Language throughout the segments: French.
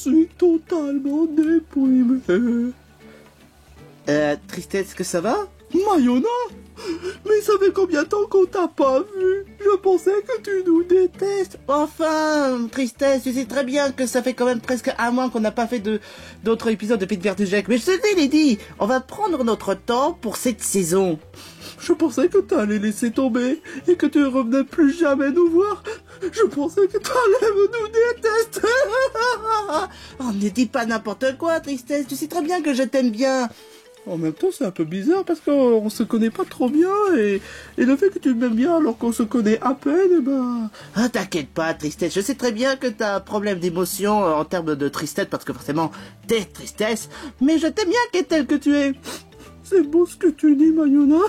suis totalement déprimé. Tristesse, que ça va? Mayona? Mais ça fait combien de temps qu'on t'a pas vu? Je pensais que tu nous détestes. Enfin, Tristesse, tu sais très bien que ça fait quand même presque un mois qu'on n'a pas fait d'autres épisodes de Feed Versus Jack. Mais je te l'ai dit, on va prendre notre temps pour cette saison. Je pensais que t'allais laisser tomber et que tu revenais plus jamais nous voir. Je pensais que t'allais nous détester. Oh, ne dis pas n'importe quoi, Tristesse, tu sais très bien que je t'aime bien. En même temps, c'est un peu bizarre parce qu'on se connaît pas trop bien et le fait que tu m'aimes bien alors qu'on se connaît à peine, eh ben... Ah, t'inquiète pas, Tristesse, je sais très bien que t'as un problème d'émotion en termes de tristesse parce que forcément, t'es Tristesse, mais je t'aime bien tel que tu es. C'est beau ce que tu dis, Mayona.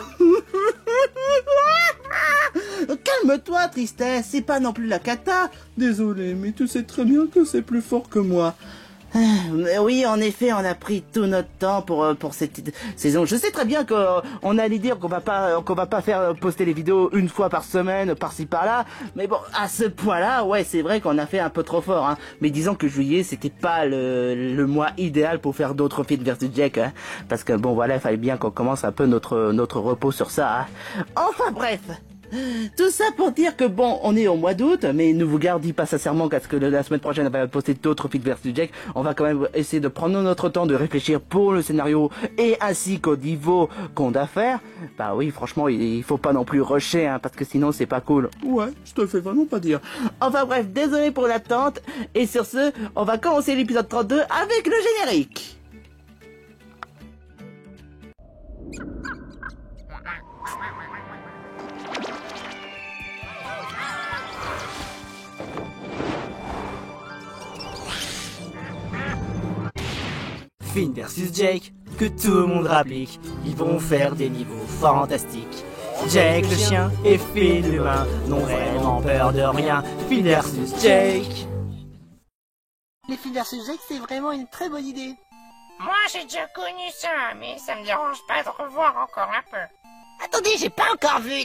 Calme-toi, Tristesse, c'est pas non plus la cata. Désolé, mais tu sais très bien que c'est plus fort que moi. Oui, en effet, on a pris tout notre temps pour cette saison. Je sais très bien qu'on allait dire qu'on va pas faire poster les vidéos une fois par semaine, par-ci par-là. Mais bon, à ce point-là, ouais, c'est vrai qu'on a fait un peu trop fort, hein. Mais disons que juillet, c'était pas le mois idéal pour faire d'autres Feed Versus Jack, hein. Parce que bon, voilà, il fallait bien qu'on commence un peu notre repos sur ça, hein. Enfin bref. Tout ça pour dire que bon, on est au mois d'août, mais ne vous gardez pas sincèrement parce que la semaine prochaine on va poster d'autres Feed Versus Jack. On va quand même essayer de prendre notre temps de réfléchir pour le scénario et ainsi qu'au niveau qu'on doit faire. Bah oui, franchement, il faut pas non plus rusher, hein, parce que sinon c'est pas cool. Ouais, je te le fais vraiment pas dire. Enfin bref, désolé pour l'attente. Et sur ce, on va commencer l'épisode 32 avec le générique. Finn versus Jake, que tout le monde rapplique, ils vont faire des niveaux fantastiques. Jake le chien et Finn l'humain n'ont vraiment peur de rien. Finn versus Jake. Les Feed versus Jake, c'est vraiment une très bonne idée. Moi, j'ai déjà connu ça, mais ça me dérange pas de revoir encore un peu. Attendez, j'ai pas encore vu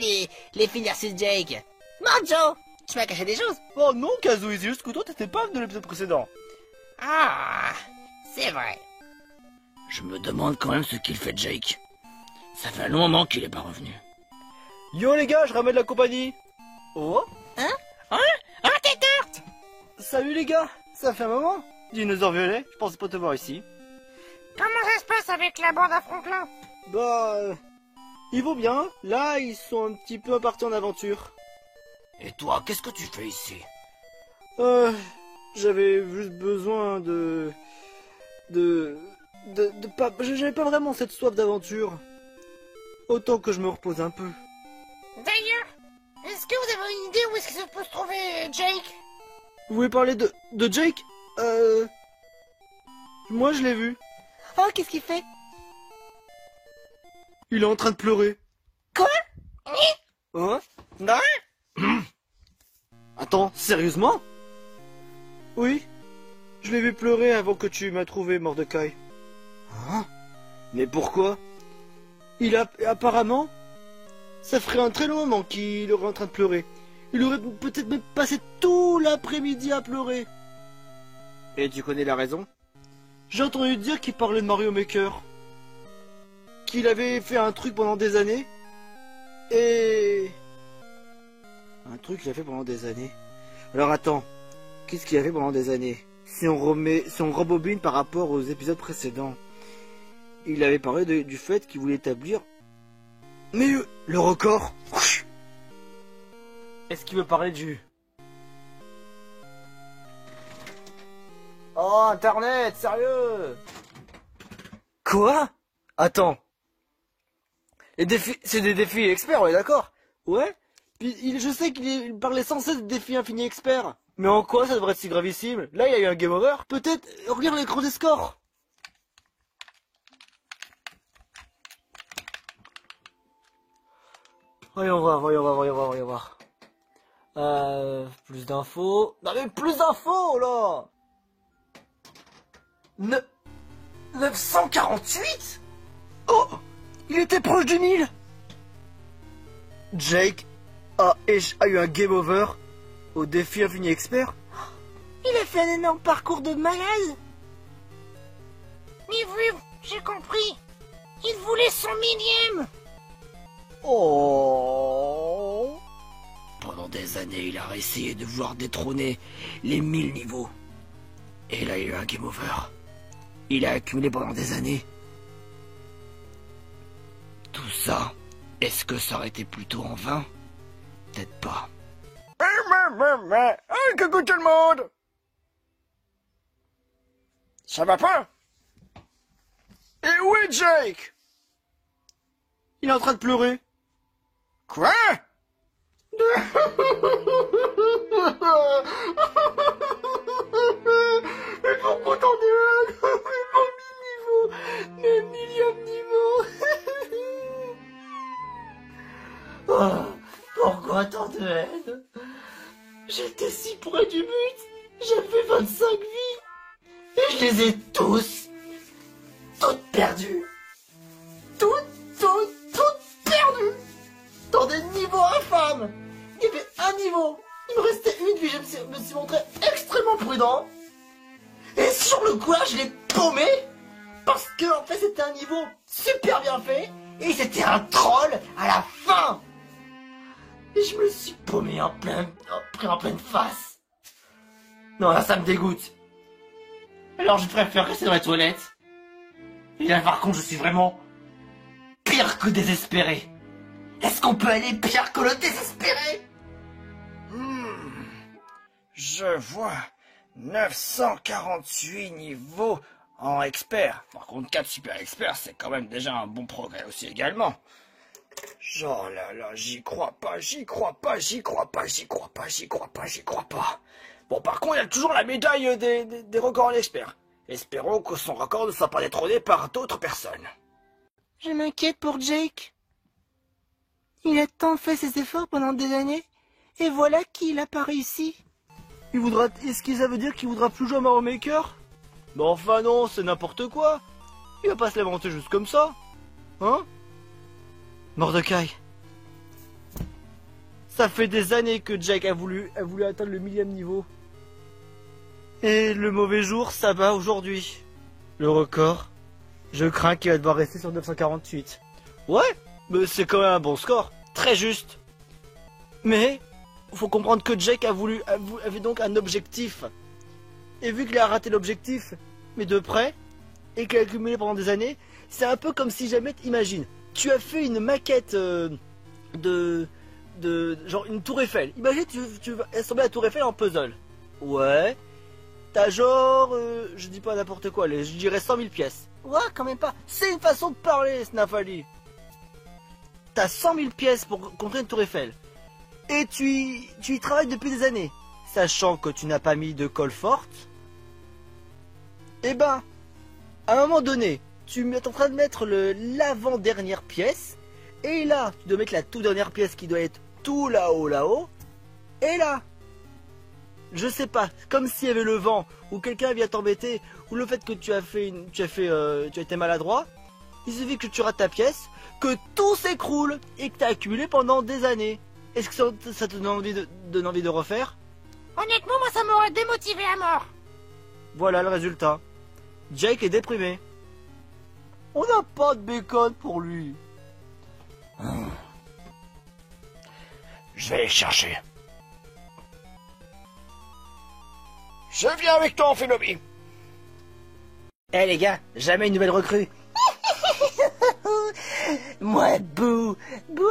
les Feed versus Jake. Manjo, tu m'as caché des choses. Oh non, Kazooie, c'est juste que toi t'étais pas de l'épisode précédent. Ah, c'est vrai. Je me demande quand même ce qu'il fait Jake. Ça fait un long moment qu'il est pas revenu. Yo les gars, je ramène la compagnie. Oh. Ah, t'es tarte. Salut les gars, ça fait un moment. Dinosaure violet, je pensais pas te voir ici. Comment ça se passe avec la bande à Franklin? Bah... ils vont bien, là ils sont un petit peu partis en aventure. Et toi, qu'est-ce que tu fais ici? J'avais juste besoin de pas... J'avais pas vraiment cette soif d'aventure. Autant que je me repose un peu. D'ailleurs, est-ce que vous avez une idée où est-ce qu'il se peut se trouver Jake? Vous voulez parler de Jake? Moi je l'ai vu. Oh, qu'est-ce qu'il fait? Il est en train de pleurer. Quoi? Hein? Non? Attends, sérieusement? Oui. Je l'ai vu pleurer avant que tu m'as trouvé, Mordecai. Hein? Mais pourquoi? Apparemment, ça ferait un très long moment qu'il aurait en train de pleurer. Il aurait peut-être même passé tout l'après-midi à pleurer. Et tu connais la raison? J'ai entendu dire qu'il parlait de Mario Maker. Qu'il avait fait un truc pendant des années. Et... un truc qu'il a fait pendant des années. Alors attends, qu'est-ce qu'il a fait pendant des années? Si on rebobine par rapport aux épisodes précédents, il avait parlé du fait qu'il voulait établir... Mais le record. Est-ce qu'il veut parler du... Oh, Internet, sérieux? Quoi? Attends. Les défis, c'est des défis experts, on est d'accord? Ouais. Puis je sais qu'il parlait sans cesse de défis infinis experts. Mais en quoi ça devrait être si gravissime? Là, il y a eu un game over. Peut-être, regarde l'écran des scores. Voyons voir. Plus d'infos. Non mais plus d'infos, là! 948? Oh! Il était proche du 1000! Jake a eu un game over au défi infini expert. Il a fait un énorme parcours de malade. Mais oui, j'ai compris. Il voulait son millième. Oh. Pendant des années, il a essayé de vouloir détrôner les 1000 niveaux. Et là, il y a eu un game over. Il a accumulé pendant des années. Tout ça, est-ce que ça aurait été plutôt en vain? Peut-être pas. Coucou tout le monde. Ça va pas? Et où est Jake? Il est en train de pleurer. Quoi? Mais pourquoi tant de haine? Mon millième niveau. Oh, pourquoi tant de haine? J'étais si près du but. J'avais 25 vies. Et je les ai toutes perdues. Toutes perdues. Dans des niveaux infâmes. Il y avait un niveau. Il me restait une vie. Je me suis montré extrêmement prudent. Et sur le coup là, je l'ai paumé. Parce que en fait c'était un niveau super bien fait. Et c'était un troll à la fin. Et je me suis paumé pris en pleine face. Non, là ça me dégoûte. Alors je préfère rester dans les toilettes. Et là par contre je suis vraiment pire que désespéré. Est-ce qu'on peut aller pire que le désespéré? Je vois 948 niveaux en expert. Par contre, 4 super experts, c'est quand même déjà un bon progrès aussi également. Genre là, j'y crois pas. Bon, par contre, il y a toujours la médaille des records en expert. Espérons que son record ne soit pas détrôné par d'autres personnes. Je m'inquiète pour Jake. Il a tant fait ses efforts pendant des années, et voilà qu'il n'a pas réussi. Est-ce que ça veut dire qu'il voudra plus jouer à Mario Maker? Mais enfin non, c'est n'importe quoi. Il va pas se lamenter juste comme ça. Hein? Mordecai. Ça fait des années que Jake a voulu atteindre le 1000e niveau. Et le mauvais jour, ça bat aujourd'hui. Le record, je crains qu'il va devoir rester sur 948. Ouais, mais c'est quand même un bon score. Très juste. Mais, faut comprendre que Jake avait donc un objectif. Et vu qu'il a raté l'objectif, mais de près, et qu'il a accumulé pendant des années, c'est un peu comme si jamais, imagine, tu as fait une maquette genre une tour Eiffel. Imagine, tu vas assembler la tour Eiffel en puzzle. Ouais. T'as genre, je dis pas n'importe quoi, je dirais 100 000 pièces. Ouais, quand même pas. C'est une façon de parler, Snafali. T'as 100 000 pièces pour construire une tour Eiffel. Et tu y travailles depuis des années. Sachant que tu n'as pas mis de colle forte. Eh ben, à un moment donné, tu es en train de mettre l'avant-dernière pièce. Et là, tu dois mettre la toute dernière pièce qui doit être tout là-haut. Et là, je sais pas, comme s'il y avait le vent, ou quelqu'un vient t'embêter, ou le fait que tu as été maladroit. Il suffit que tu rates ta pièce, que tout s'écroule et que tu as accumulé pendant des années. Est-ce que ça te donne envie de refaire? Honnêtement, moi, ça m'aurait démotivé à mort. Voilà le résultat. Jake est déprimé. On n'a pas de bacon pour lui. Je vais les chercher. Je viens avec toi, Phénomie. Eh les gars, jamais une nouvelle recrue. Moi, Boo,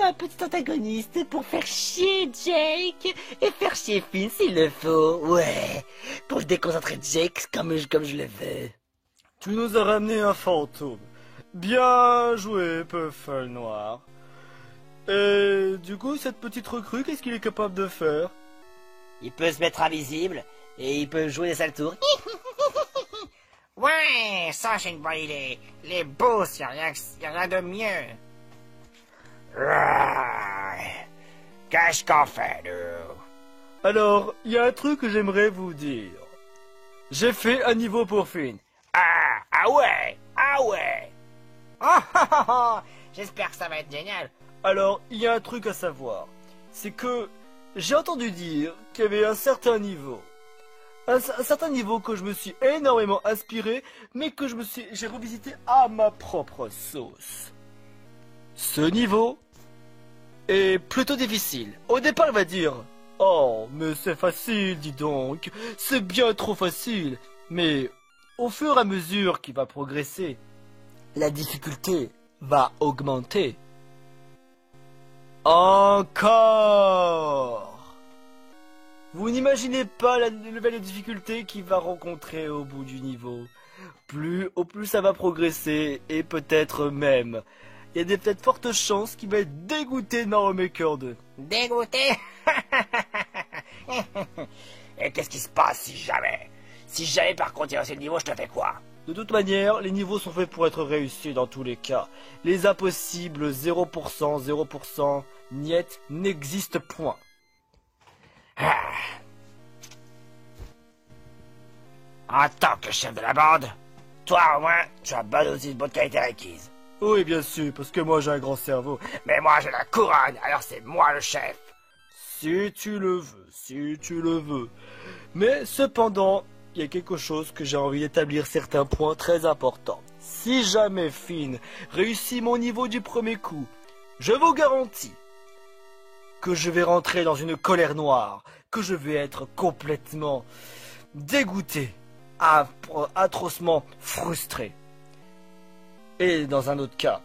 un petit antagoniste pour faire chier Jake et faire chier Finn s'il le faut, ouais, pour déconcentrer Jake comme je le veux. Tu nous as ramené un fantôme. Bien joué, Puffle Noir. Et du coup, cette petite recrue, qu'est-ce qu'il est capable de faire? Il peut se mettre invisible et il peut jouer des sales tours. Ouais, ça c'est une bonne idée. Les boosts, y a rien de mieux. Qu'est-ce qu'on fait, nous? Alors, il y a un truc que j'aimerais vous dire. J'ai fait un niveau pour Finn. Ah ouais. J'espère que ça va être génial. Alors, il y a un truc à savoir. C'est que j'ai entendu dire qu'il y avait un certain niveau. Un certain niveau que je me suis énormément inspiré, mais que j'ai revisité à ma propre sauce. Ce niveau est plutôt difficile. Au départ, il va dire « Oh, mais c'est facile, dis donc, c'est bien trop facile. » Mais au fur et à mesure qu'il va progresser, la difficulté va augmenter. Encore. Vous n'imaginez pas le level de difficulté qu'il va rencontrer au bout du niveau. Au plus ça va progresser, et peut-être même, il y a des peut-être fortes chances qu'il va être dégoûté de Mario Maker 2. Dégoûté? Et qu'est-ce qui se passe si jamais par contre il y a ce niveau, je te fais quoi? De toute manière, les niveaux sont faits pour être réussis dans tous les cas. Les impossibles 0%, 0%, niet, n'existent point. En tant que chef de la bande, toi au moins, tu as bonne aussi de bonne qualité requise. Oui, bien sûr, parce que moi j'ai un grand cerveau. Mais moi j'ai la couronne, alors c'est moi le chef. Si tu le veux, si tu le veux. Mais cependant, il y a quelque chose que j'ai envie d'établir certains points très importants. Si jamais Finn réussit mon niveau du premier coup, je vous garantis que je vais rentrer dans une colère noire, que je vais être complètement dégoûté, atrocement frustré. Et dans un autre cas,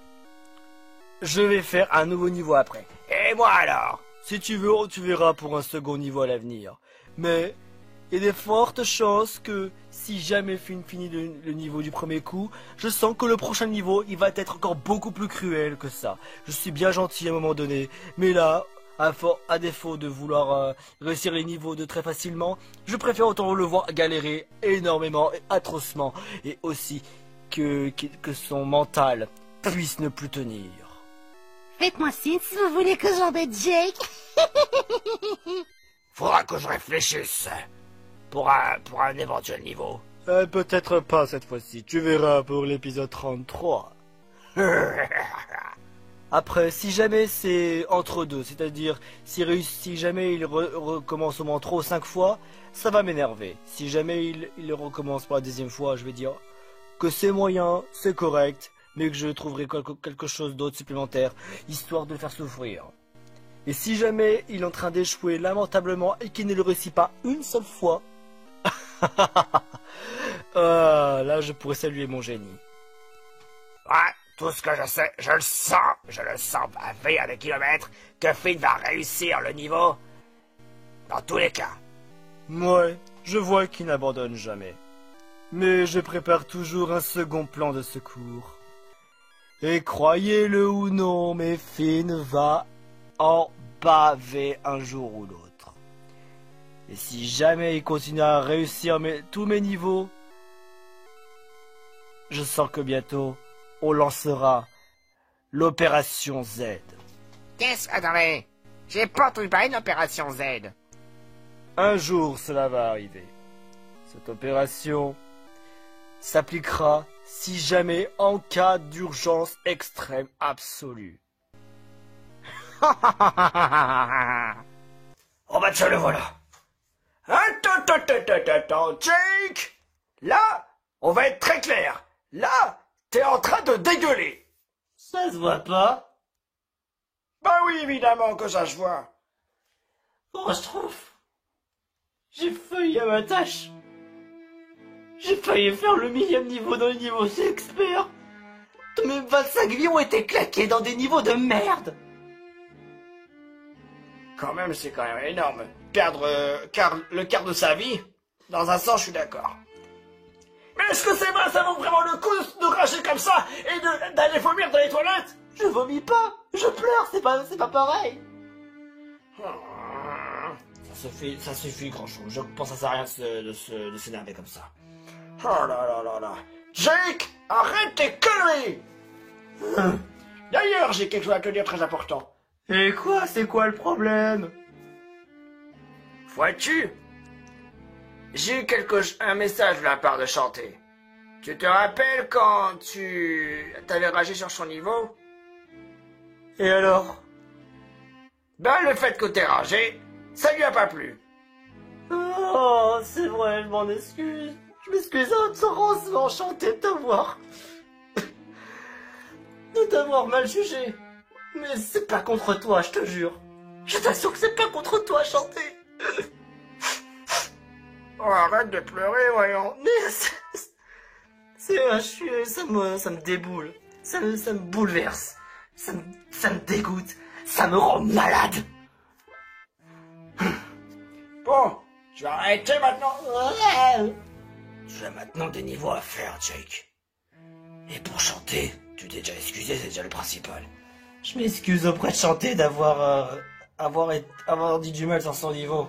je vais faire un nouveau niveau après. Et moi alors? Si tu veux, tu verras pour un second niveau à l'avenir. Mais il y a des fortes chances que si jamais Finn finit le niveau du premier coup, je sens que le prochain niveau, il va être encore beaucoup plus cruel que ça. Je suis bien gentil à un moment donné, mais là, à défaut de vouloir réussir les niveaux de très facilement, je préfère autant le voir galérer énormément et atrocement, et aussi que son mental puisse ne plus tenir. Faites-moi signe si vous voulez que j'embête Jake. Faudra que je réfléchisse pour un éventuel niveau. Peut-être pas cette fois-ci, tu verras pour l'épisode 33. Après, si jamais c'est entre deux, c'est-à-dire si jamais il recommence au moins 3 ou 5 fois, ça va m'énerver. Si jamais il recommence pour la deuxième fois, je vais dire que c'est moyen, c'est correct, mais que je trouverai quelque chose d'autre supplémentaire, histoire de le faire souffrir. Et si jamais il est en train d'échouer lamentablement et qu'il ne le réussit pas une seule fois, là je pourrais saluer mon génie. Ouais, tout ce que je sais, je le sens à 20 des kilomètres que Finn va réussir le niveau. Dans tous les cas. Ouais, je vois qu'il n'abandonne jamais. Mais je prépare toujours un second plan de secours. Et croyez-le ou non, mais Finn va en baver un jour ou l'autre. Et si jamais il continue à réussir tous mes niveaux, je sens que bientôt, on lancera l'opération Z. Attendez, j'ai pas entendu parler d'opération Z. Un jour, cela va arriver. Cette opération s'appliquera si jamais en cas d'urgence extrême absolue. Oh bah tiens, le voilà. Attends, Jake. Là, on va être très clair. Là, t'es en train de dégueuler. Ça se voit pas. Bah oui, évidemment que ça se voit. Catastrophe. J'ai failli à ma tâche. J'ai failli faire le 1000e niveau dans les niveaux expert. Tous mes 25 vies ont été claqués dans des niveaux de merde. Quand même, c'est quand même énorme. Perdre le quart de sa vie, dans un sens, je suis d'accord. Mais est-ce que c'est vrai, ça vaut vraiment le coup de rager comme ça et d'aller vomir dans les toilettes? Je vomis pas, je pleure, c'est pas pareil. Ça suffit grand-chose. Je pense que ça sert à rien de s'énerver comme ça. Oh là là là là. Jake, arrête tes conneries. D'ailleurs, j'ai quelque chose à te dire très important. Et quoi? C'est quoi le problème? Vois-tu? J'ai eu un message de la part de Chanté. Tu te rappelles quand tu t'avais ragé sur son niveau? Et alors? Ben, le fait que t'aies ragé, ça lui a pas plu. Oh, Oh, c'est vrai, je m'en excuse. Je m'excuse atrocement, enchanté de t'avoir mal jugé. Mais c'est pas contre toi, je te jure. Je t'assure que c'est pas contre toi, Chanté. Oh, arrête de pleurer, voyons. Mais ça me déboule. Ça me bouleverse. Ça me dégoûte. Ça me rend malade. Bon, tu vas arrêter maintenant. Tu as maintenant des niveaux à faire, Jake. Et pour chanter, tu t'es déjà excusé, c'est déjà le principal. Je m'excuse auprès de Chanté d'avoir dit du mal sur son niveau.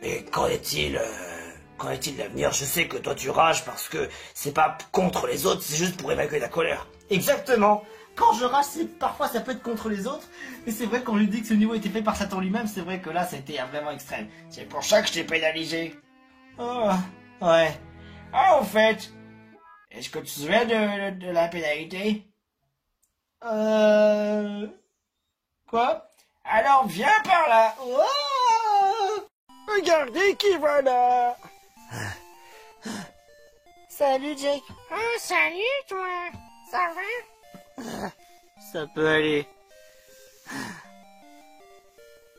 Mais qu'en est-il de l'avenir? Je sais que toi tu rages parce que c'est pas contre les autres, c'est juste pour évacuer la colère. Exactement. Quand je rage, parfois ça peut être contre les autres, mais c'est vrai qu'on lui dit que ce niveau était fait par Satan lui-même, c'est vrai que là ça a été vraiment extrême. C'est pour ça que je t'ai pénalisé. Oh, ouais. Ah, au fait, est-ce que tu te souviens de la pénalité? Quoi? Alors viens par là. Oh, Regardez qui va là. salut Jake. Oh, salut, toi. Ça va? Ça peut aller.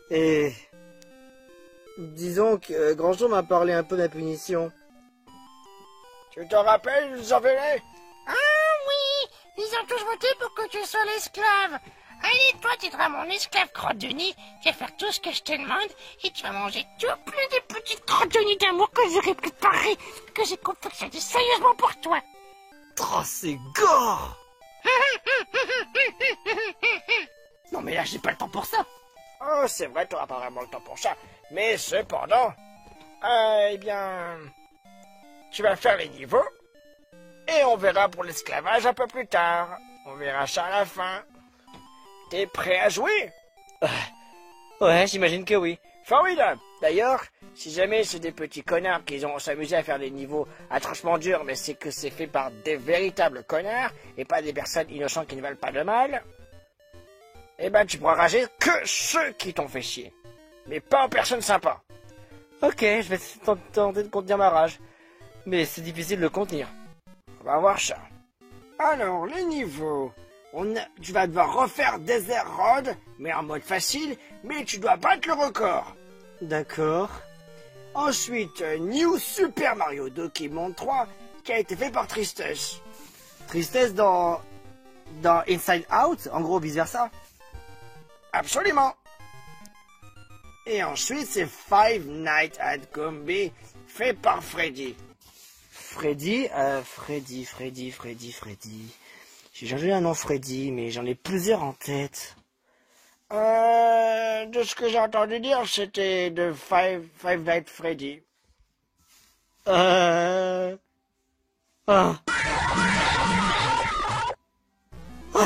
Et disons que Grandjean m'a parlé un peu de la punition. Tu te rappelles, ils ont venu? Ah oui, ils ont tous voté pour que tu sois l'esclave. Allez, toi, tu seras mon esclave crotte de nez. Tu vas faire tout ce que je te demande et tu vas manger tout plein de petites crottes de nez d'amour que j'aurais préparées, que j'ai confectionnées sérieusement pour toi. Oh, c'est gore. Non mais là j'ai pas le temps pour ça. Oh, c'est vrai, tu n'auras pas vraiment le temps pour ça. Mais cependant, eh bien, tu vas faire les niveaux et on verra pour l'esclavage un peu plus tard. On verra ça à la fin. T'es prêt à jouer? Ouais, j'imagine que oui. Formidable. D'ailleurs, si jamais c'est des petits connards qui ont s'amusé à faire des niveaux atrocement durs, mais c'est que c'est fait par des véritables connards et pas des personnes innocentes qui ne valent pas de mal, eh ben tu pourras rager que ceux qui t'ont fait chier, mais pas en personne sympa. Ok, je vais tenter de contenir ma rage. Mais c'est difficile de le contenir. On va voir ça. Alors, les niveaux. Tu vas devoir refaire Desert Road, mais en mode facile, mais tu dois battre le record. D'accord. Ensuite, New Super Mario Donkey Monde 3, qui a été fait par Tristesse. Tristesse dans Inside Out, en gros vice versa. Absolument. Et ensuite, c'est Five Nights at Gombe, fait par Freddy. Freddy. J'ai changé un nom Freddy, mais j'en ai plusieurs en tête. De ce que j'ai entendu dire, c'était de Five Nights Freddy. Oh,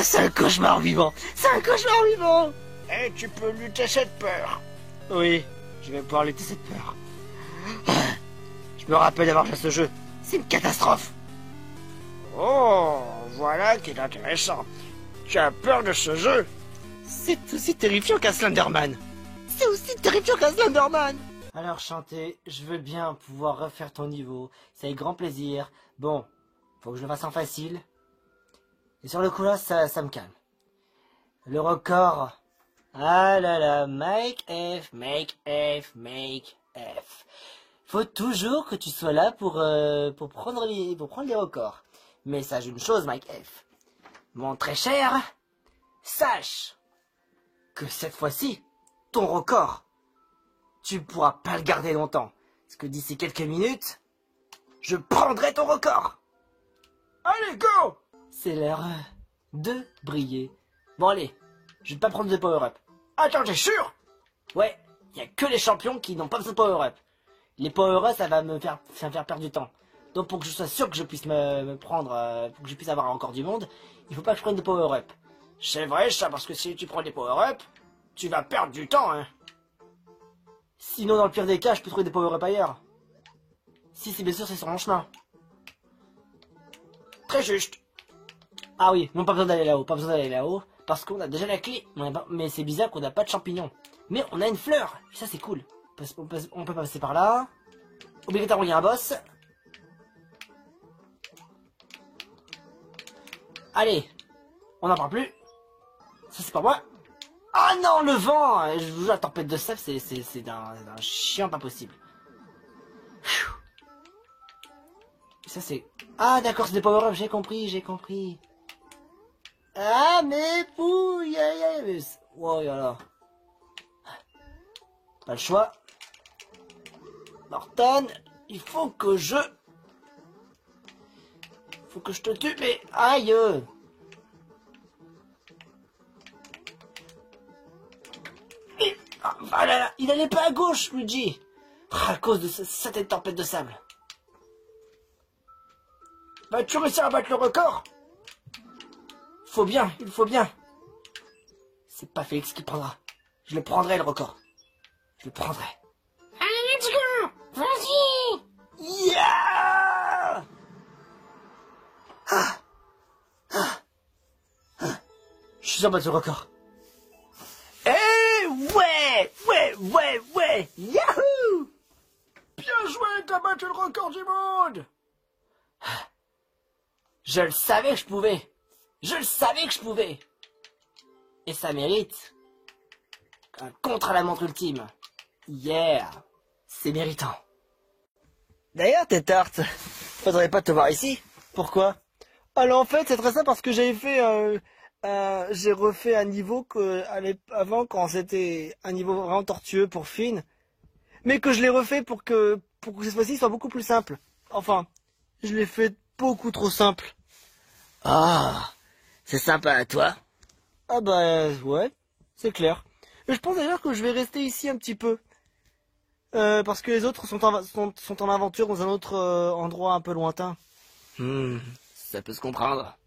c'est un cauchemar vivant. C'est un cauchemar vivant. Et tu peux lutter cette peur. Oui, je vais pouvoir lutter cette peur. Je me rappelle d'avoir joué à ce jeu. C'est une catastrophe. Oh, voilà qui est intéressant. Tu as peur de ce jeu? C'est aussi terrifiant qu'un Slenderman. C'est aussi terrifiant qu'un Slenderman. Alors Chanté, je veux bien pouvoir refaire ton niveau. C'est avec grand plaisir. Bon, faut que je le fasse en facile. Et sur le coup là, ça me calme. Le record. Ah là là, make F. Faut toujours que tu sois là pour prendre les records. Mais sache une chose, Mike F. Mon très cher, sache que cette fois-ci, ton record, tu pourras pas le garder longtemps. Parce que d'ici quelques minutes, je prendrai ton record. Allez, go! C'est l'heure de briller. Bon allez, je vais pas prendre de power-up. Attends, t'es sûr? Ouais, il y a que les champions qui n'ont pas besoin de power-up. Les power-up, ça va me faire perdre du temps. Donc pour que je sois sûr que je puisse me prendre, pour que je puisse avoir encore du monde, il faut pas que je prenne de power-up. C'est vrai ça, parce que si tu prends des power-up, tu vas perdre du temps, hein. Sinon, dans le pire des cas, je peux trouver des power-up ailleurs. Si, bien sûr, c'est sur mon chemin. Très juste. Ah oui, non, pas besoin d'aller là-haut, parce qu'on a déjà la clé. Mais c'est bizarre qu'on n'a pas de champignons. Mais on a une fleur, ça c'est cool. On peut passer par là. Obligatoirement, il y a un boss. Allez, on n'en parle plus. Ça, c'est pas moi. Ah non, le vent! Je vous jure, la tempête de sable, c'est d'un chien pas possible. Ça, c'est... Ah, d'accord, c'est des power-up, j'ai compris. Ah, mais pouille, mais... Oh, là. Pas le choix. Norton, il faut que je te tue, mais... Aïe! Ah là là, il allait pas à gauche, Luigi. Ah, à cause de cette tempête de sable. Vas-tu réussir à battre le record? Il faut bien. C'est pas Félix qui prendra. Je le prendrai, le record. Je le prendrai. Allez, let's go! Vas-y! Yeah! Je suis sûr de battre le record. Eh ouais! Yahoo! Bien joué, t'as battu le record du monde! Je le savais que je pouvais. Et ça mérite un contre à la montre ultime. Yeah! C'est méritant. D'ailleurs, tes tartes, faudrait pas te voir ici. Pourquoi? Alors en fait, c'est très simple parce que j'ai refait un niveau avant quand c'était un niveau vraiment tortueux pour Finn, mais que je l'ai refait pour que cette fois-ci soit beaucoup plus simple. Enfin, je l'ai fait beaucoup trop simple. Ah, c'est sympa à toi. Ah bah ouais, c'est clair. Et je pense d'ailleurs que je vais rester ici un petit peu. Parce que les autres sont en aventure dans un autre endroit un peu lointain. Ça peut se comprendre.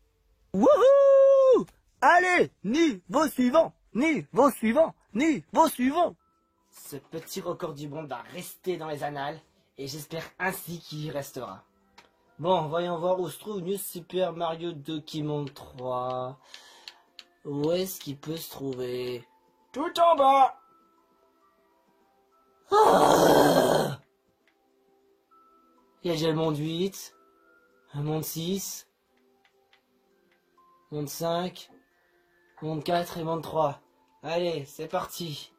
Wouhou! Allez, niveau suivant. Ce petit record du monde va rester dans les annales, et j'espère ainsi qu'il y restera. Bon, voyons voir où se trouve New Super Mario Donkey 3. Où est-ce qu'il peut se trouver? Tout en bas! Il y a déjà le monde 8, le monde 6, monde 5, monde 4 et monde 3. Allez, c'est parti.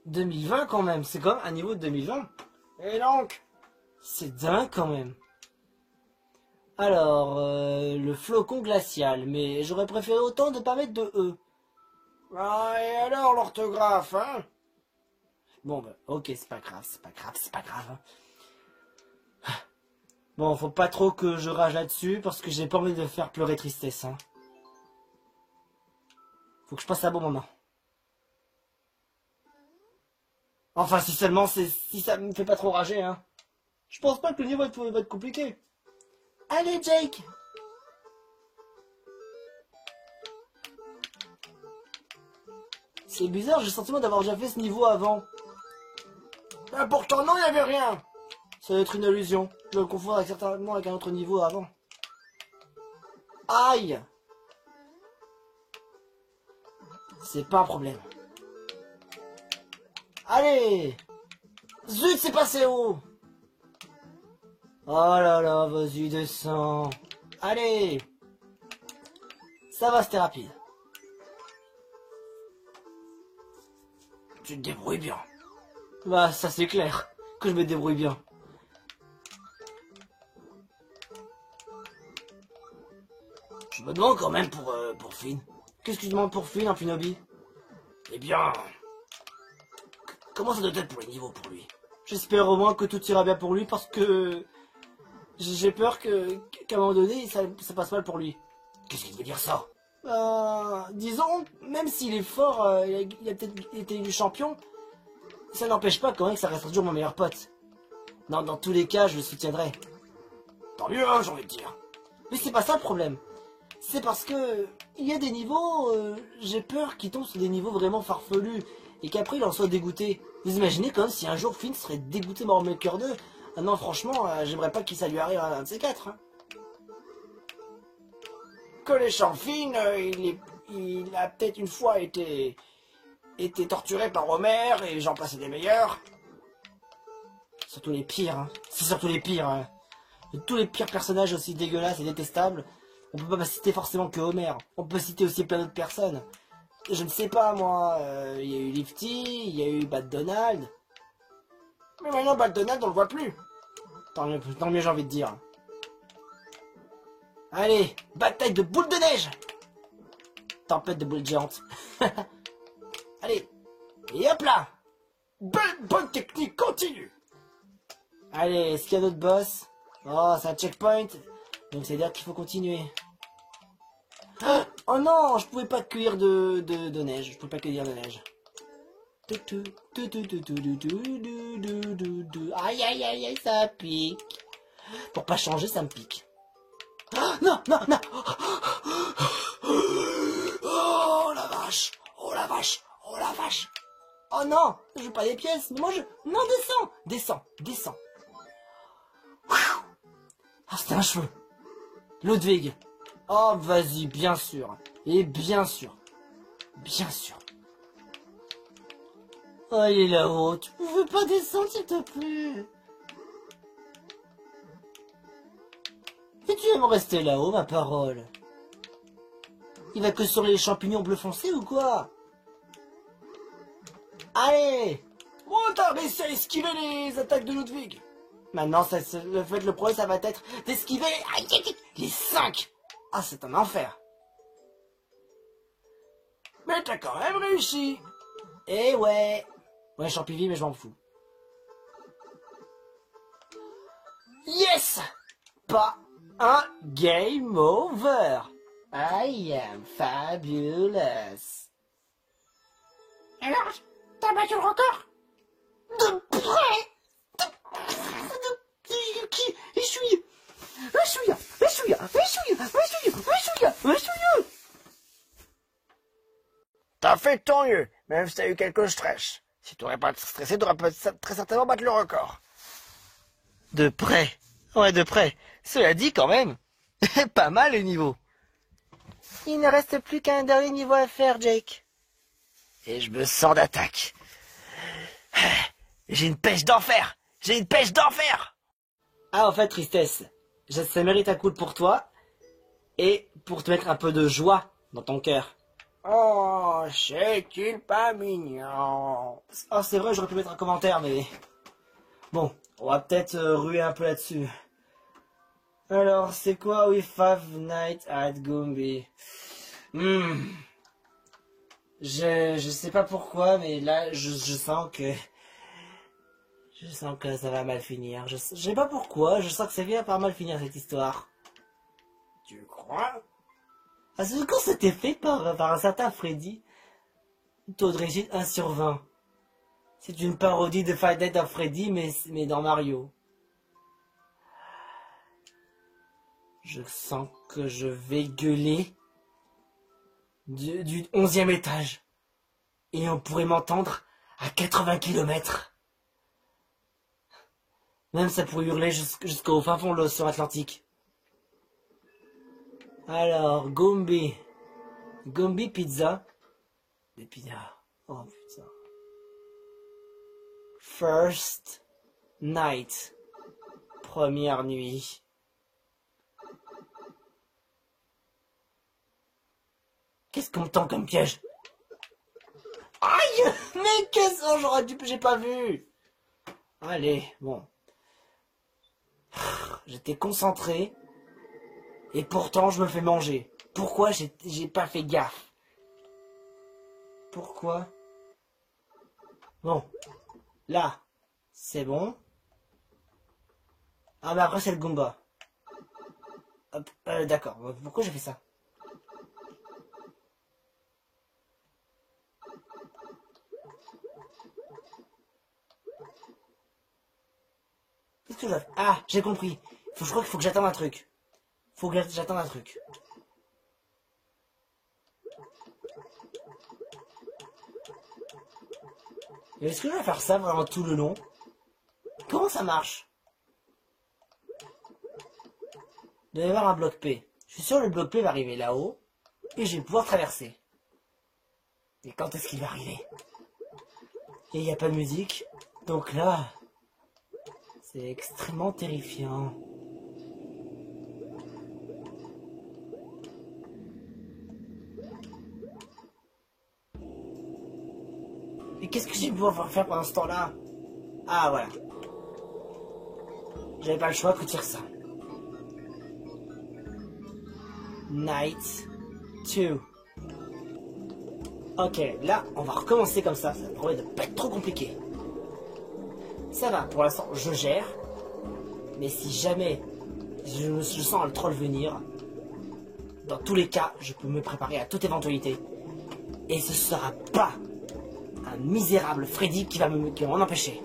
2020 quand même, c'est quand même un niveau de 2020. Et donc, c'est dingue quand même. Alors, le flocon glacial, mais j'aurais préféré autant de pas mettre de E. Ah, et alors l'orthographe, hein? Bon, bah, ok, c'est pas grave. Hein. Bon, faut pas trop que je rage là-dessus, parce que j'ai pas envie de faire pleurer tristesse, hein. Faut que je passe un bon moment. Enfin, si seulement si ça me fait pas trop rager, hein. Je pense pas que le niveau va être compliqué. Allez, Jake! C'est bizarre, j'ai le sentiment d'avoir déjà fait ce niveau avant. Ah, pourtant, non, il n'y avait rien! Ça doit être une illusion. Je le confonds certainement avec un autre niveau avant. Aïe! C'est pas un problème. Allez! Zut, c'est passé haut! Oh là là, vas-y, descends. Allez! Ça va, c'était rapide. Tu te débrouilles bien. Bah, ça c'est clair, que je me débrouille bien. Je me demande quand même pour Finn. Qu'est-ce que tu demandes pour Finn, un Finobi? Eh bien... Comment ça doit être pour les niveaux pour lui? J'espère au moins que tout ira bien pour lui parce que... J'ai peur qu'à un moment donné, ça passe mal pour lui. Qu'est-ce qu'il veut dire ça? Disons, même s'il est fort, il a peut-être été élu champion, ça n'empêche pas quand même que ça reste toujours mon meilleur pote. Non, dans tous les cas, je le soutiendrai. Tant mieux, hein, j'ai envie de dire. Mais c'est pas ça le problème. C'est parce que il y a des niveaux, j'ai peur qu'il tombe sur des niveaux vraiment farfelus et qu'après il en soit dégoûté. Vous imaginez quand même si un jour Finn serait dégoûté Mario Maker 2? Ah non, franchement, j'aimerais pas que ça lui arrive à un de ces quatre. Hein. Connaissant Finn, il a peut-être une fois été été torturé par Homer et j'en passais des meilleurs. Surtout les pires, hein. C'est surtout les pires, hein. De tous les pires personnages aussi dégueulasses et détestables, on peut pas citer forcément que Homer. On peut citer aussi plein d'autres personnes. Je ne sais pas, moi, il y a eu Lifty, il y a eu Bad Donald. Mais maintenant, Bad Donald, on le voit plus. Tant mieux, j'ai envie de dire. Allez, bataille de boules de neige. Tempête de boules géantes. Allez, et hop là. Bonne technique, continue. Allez, est-ce qu'il y a d'autres boss? Oh, c'est un checkpoint. Donc c'est-à-dire qu'il faut continuer. Oh non, je pouvais pas cueillir de neige. Je pouvais pas cueillir de neige. Aïe aïe aïe aïe, ça pique. Pour pas changer, ça me pique. Non, non, non. Oh la vache. Oh la vache. Oh la vache. Oh non, je veux pas des pièces. Mais moi je... Non, descends. Descends, descends. Ah, c'était un cheveu. Ludwig. Oh, vas-y, bien sûr. Et bien sûr. Bien sûr. Oh, il est là-haut. Tu pouvais pas descendre, s'il te plaît. Et tu aimes rester là-haut, ma parole. Il va que sur les champignons bleu foncé ou quoi? Allez. Bon, t'as réussi à esquiver les attaques de Ludwig. Maintenant, le problème, ça va être d'esquiver les 5. Ah, c'est un enfer. Mais t'as quand même réussi. Eh ouais. Ouais, Champivy, mais je m'en fous. Yes. Pas un game over. I am fabulous. Alors, t'as battu le record? De près. T'as fait tant mieux, même si t'as eu quelques stress. Si t'aurais pas stressé, t'aurais très certainement battu le record. De près. Ouais, de près. Cela dit, quand même, pas mal le niveau. Il ne reste plus qu'un dernier niveau à faire, Jake. Et je me sens d'attaque. J'ai une pêche d'enfer. J'ai une pêche d'enfer. Ah, en fait, tristesse. Ça mérite un coup pour toi. Et pour te mettre un peu de joie dans ton cœur. Oh, c'est-il pas mignon? Oh, c'est vrai, j'aurais pu mettre un commentaire, mais... Bon, on va peut-être ruer un peu là-dessus. Alors, c'est quoi We Five Nights at Gumby? Je sais pas pourquoi, mais là, je sens que... Je sens que ça va mal finir. Je sais pas pourquoi, je sens que ça vient par mal finir cette histoire. Tu crois? Ah, c'est quand c'était fait par un certain Freddy. Taux de réussite 1 sur 20. C'est une parodie de Five Nights at Freddy, mais dans Mario. Je sens que je vais gueuler du 11e étage. Et on pourrait m'entendre à 80 km. Même ça pourrait hurler jusqu'au fin fond de l'océan Atlantique. Alors, Gumby. Gumby pizza. Des pizzas. Oh putain. First night. Première nuit. Qu'est-ce qu'on me tend comme piège? Aïe! Mais qu'est-ce que j'aurais dû... J'ai pas vu. Allez, bon. J'étais concentré. Et pourtant, je me fais manger. Pourquoi j'ai pas fait gaffe? Pourquoi? Bon. Là. C'est bon. Ah, mais après, c'est le Goomba. Hop, d'accord. Pourquoi j'ai fait ça? Qu'est-ce que je dois faire? Ah, j'ai compris. Je crois qu'il faut que j'attende un truc. Faut que j'attende un truc. Et est-ce que je vais faire ça vraiment tout le long? Comment ça marche? Il doit y avoir un bloc P. Je suis sûr que le bloc P va arriver là-haut. Et je vais pouvoir traverser. Et quand est-ce qu'il va arriver? Et il n'y a pas de musique. Donc là, c'est extrêmement terrifiant. Et qu'est-ce que j'ai pu pouvoir faire pendant ce temps-là? Ah, voilà. J'avais pas le choix que de faire ça. Night 2. Ok, là, on va recommencer comme ça. Ça promet de pas être trop compliqué. Ça va, pour l'instant, je gère. Mais si jamais je sens le troll venir, dans tous les cas, je peux me préparer à toute éventualité. Et ce sera pas un misérable Freddy qui va m'en empêcher.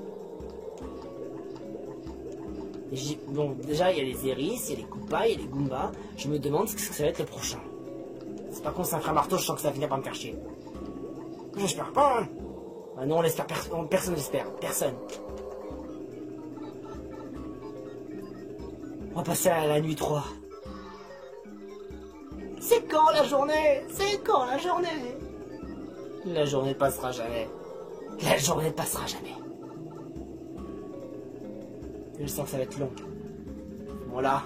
Bon, déjà, il y a les Eris, il y a les Koopas, il y a les Goombas. Je me demande ce que ça va être le prochain. C'est pas con, c'est un frère marteau, je sens que ça va finir par me faire chier. J'espère pas. Ah non, on l'espère, personne l'espère. Personne. On va passer à la nuit 3. C'est quand la journée? C'est quand la journée? La journée passera jamais. La journée passera jamais. Je sens que ça va être long. Voilà.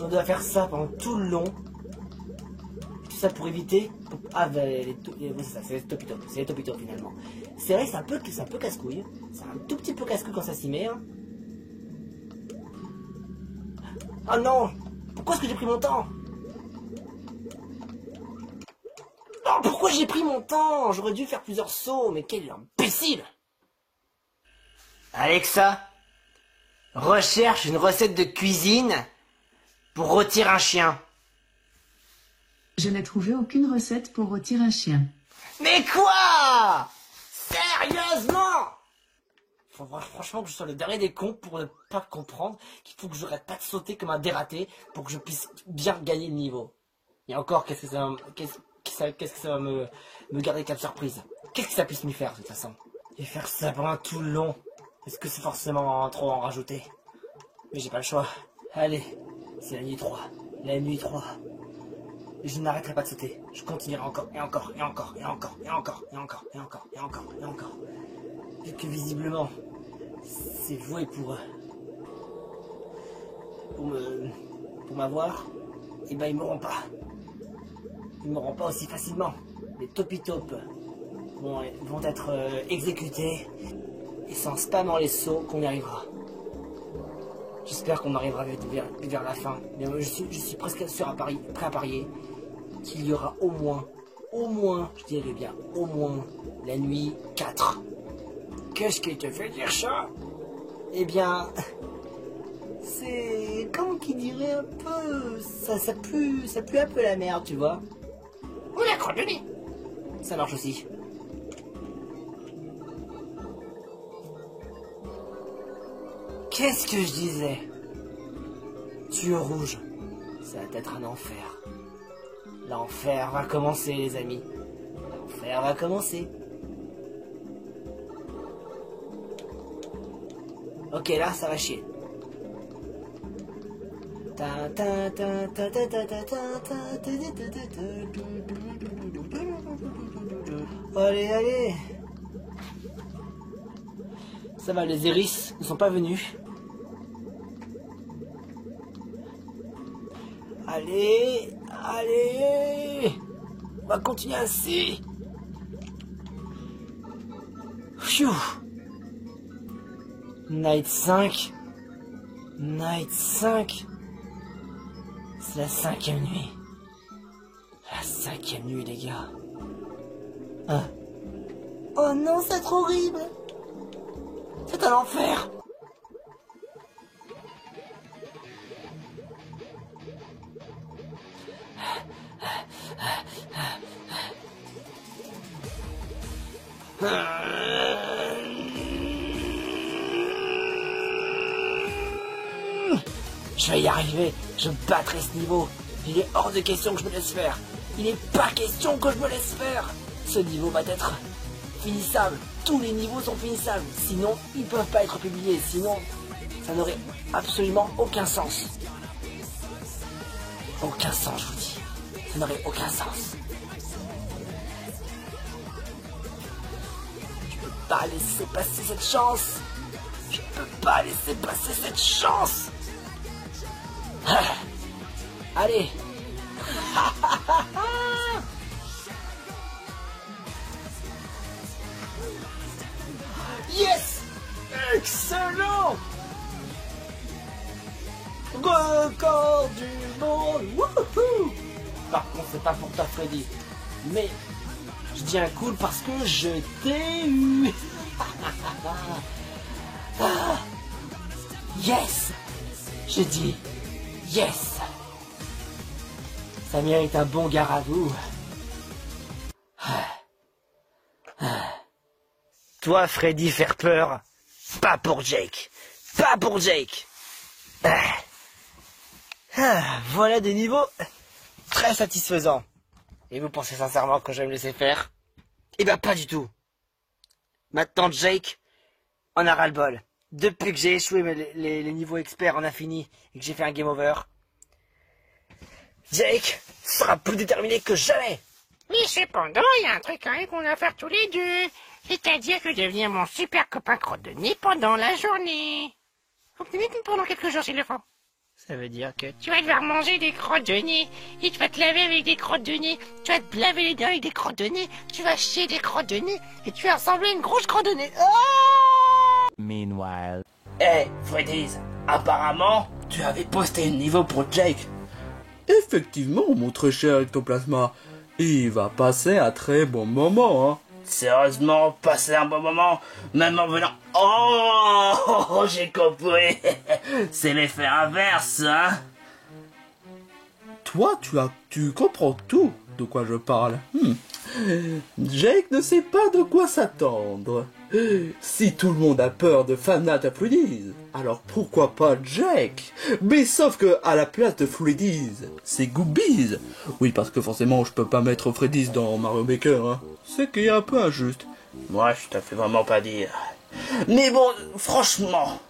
On doit faire ça pendant tout le long. Tout ça pour éviter... Ah, c'est ça, c'est les Topito. C'est les Topito finalement. C'est vrai que c'est un peu casse-couille. C'est un tout petit peu casse-couille quand ça s'y met. Hein. Oh non! Pourquoi est-ce que j'ai pris mon temps? Oh, pourquoi j'ai pris mon temps? J'aurais dû faire plusieurs sauts, mais quel imbécile! Alexa, recherche une recette de cuisine pour rôtir un chien. Je n'ai trouvé aucune recette pour rôtir un chien. Mais quoi? Sérieusement? Faut voir franchement que je sois le dernier des cons pour ne pas comprendre qu'il faut que je n'arrête pas de sauter comme un dératé pour que je puisse bien gagner le niveau. Et encore, qu'est-ce que ça va me garder comme surprise? Qu'est-ce que ça puisse m'y faire de toute façon? Et faire ça pendant tout le long, est-ce que c'est forcément trop en rajouter? Mais j'ai pas le choix. Allez, c'est la nuit 3. La nuit 3. Et je n'arrêterai pas de sauter. Je continuerai encore, et encore, et encore, et encore, et encore, et encore, et encore, et encore, et encore. Vu que visiblement, c'est voué pour m'avoir, et ben ils m'auront pas. Ils m'auront pas aussi facilement. Les Topitopes vont être exécutés, et c'est en spammant les sauts qu'on y arrivera. J'espère qu'on arrivera vers la fin. Mais je suis presque sûr prêt à parier qu'il y aura au moins, je dirais bien, au moins la nuit 4. Qu'est-ce qui te fait dire ça? Eh bien, c'est comme qui dirait un peu, ça pue un peu la merde, tu vois. Ou la crotte de nez. Ça marche aussi. Qu'est-ce que je disais? Tuyau rouge, ça va être un enfer. L'enfer va commencer, les amis. L'enfer va commencer. Ok, là, ça va chier. Allez, allez. Ça va, les Eris ne sont pas venus. Allez, allez. On va continuer ainsi. Phew. Night 5. Night 5. C'est la 5e nuit. La 5e nuit, les gars. Ah. Oh non, c'est trop horrible. C'est un enfer. Je vais y arriver, je battrai ce niveau. Il est hors de question que je me laisse faire. Il n'est pas question que je me laisse faire. Ce niveau va être finissable. Tous les niveaux sont finissables. Sinon, ils ne peuvent pas être publiés. Sinon, ça n'aurait absolument aucun sens. Aucun sens, je vous dis. Ça n'aurait aucun sens. Je peux pas laisser passer cette chance. Je peux pas laisser passer cette chance. Ah. Allez. Yes! Excellent! Record du monde! Wouhou! Par contre, c'est pas pour toi, Freddy. Mais je dis un cool parce que je t'ai eu. Ah. Yes! Je dis yes! Ça mérite un bon garagou. Toi, Freddy, faire peur, pas pour Jake. Pas pour Jake. Voilà des niveaux très satisfaisants. Et vous pensez sincèrement que je vais me laisser faire? Eh ben pas du tout. Maintenant, Jake, on a ras-le-bol. Depuis que j'ai échoué les niveaux experts en infini et que j'ai fait un game over, Jake sera plus déterminé que jamais. Mais cependant, il y a un truc quand même qu'on a à faire tous les deux. C'est-à-dire que devenir mon super copain crotte de nez pendant la journée. Ou peut-être pendant quelques jours s'il le faut. Ça veut dire que Tu vas devoir manger des crottes de nez. Et tu vas te laver avec des crottes de nez. Tu vas te laver les dents avec des crottes de nez. Tu vas chier des crottes de nez. Et tu vas ressembler à une grosse crotte de nez. Meanwhile. Hey, Freddy's, apparemment, tu avais posté un niveau pour Jake. Effectivement, mon très cher Ectoplasma, il va passer un très bon moment, hein. Sérieusement, passer un bon moment, même en venant... Oh, j'ai compris. C'est l'effet inverse, hein. Toi, tu comprends tout de quoi je parle. Jake ne sait pas de quoi s'attendre. Si tout le monde a peur de Fanat à Freddy's, alors pourquoi pas Jake? Mais sauf que à la place de Freddy's, c'est Goobies. Oui, parce que forcément je peux pas mettre Freddy's dans Mario Maker, hein. C'est qu'il est un peu injuste. Moi, je te fais vraiment pas dire. Mais bon, franchement,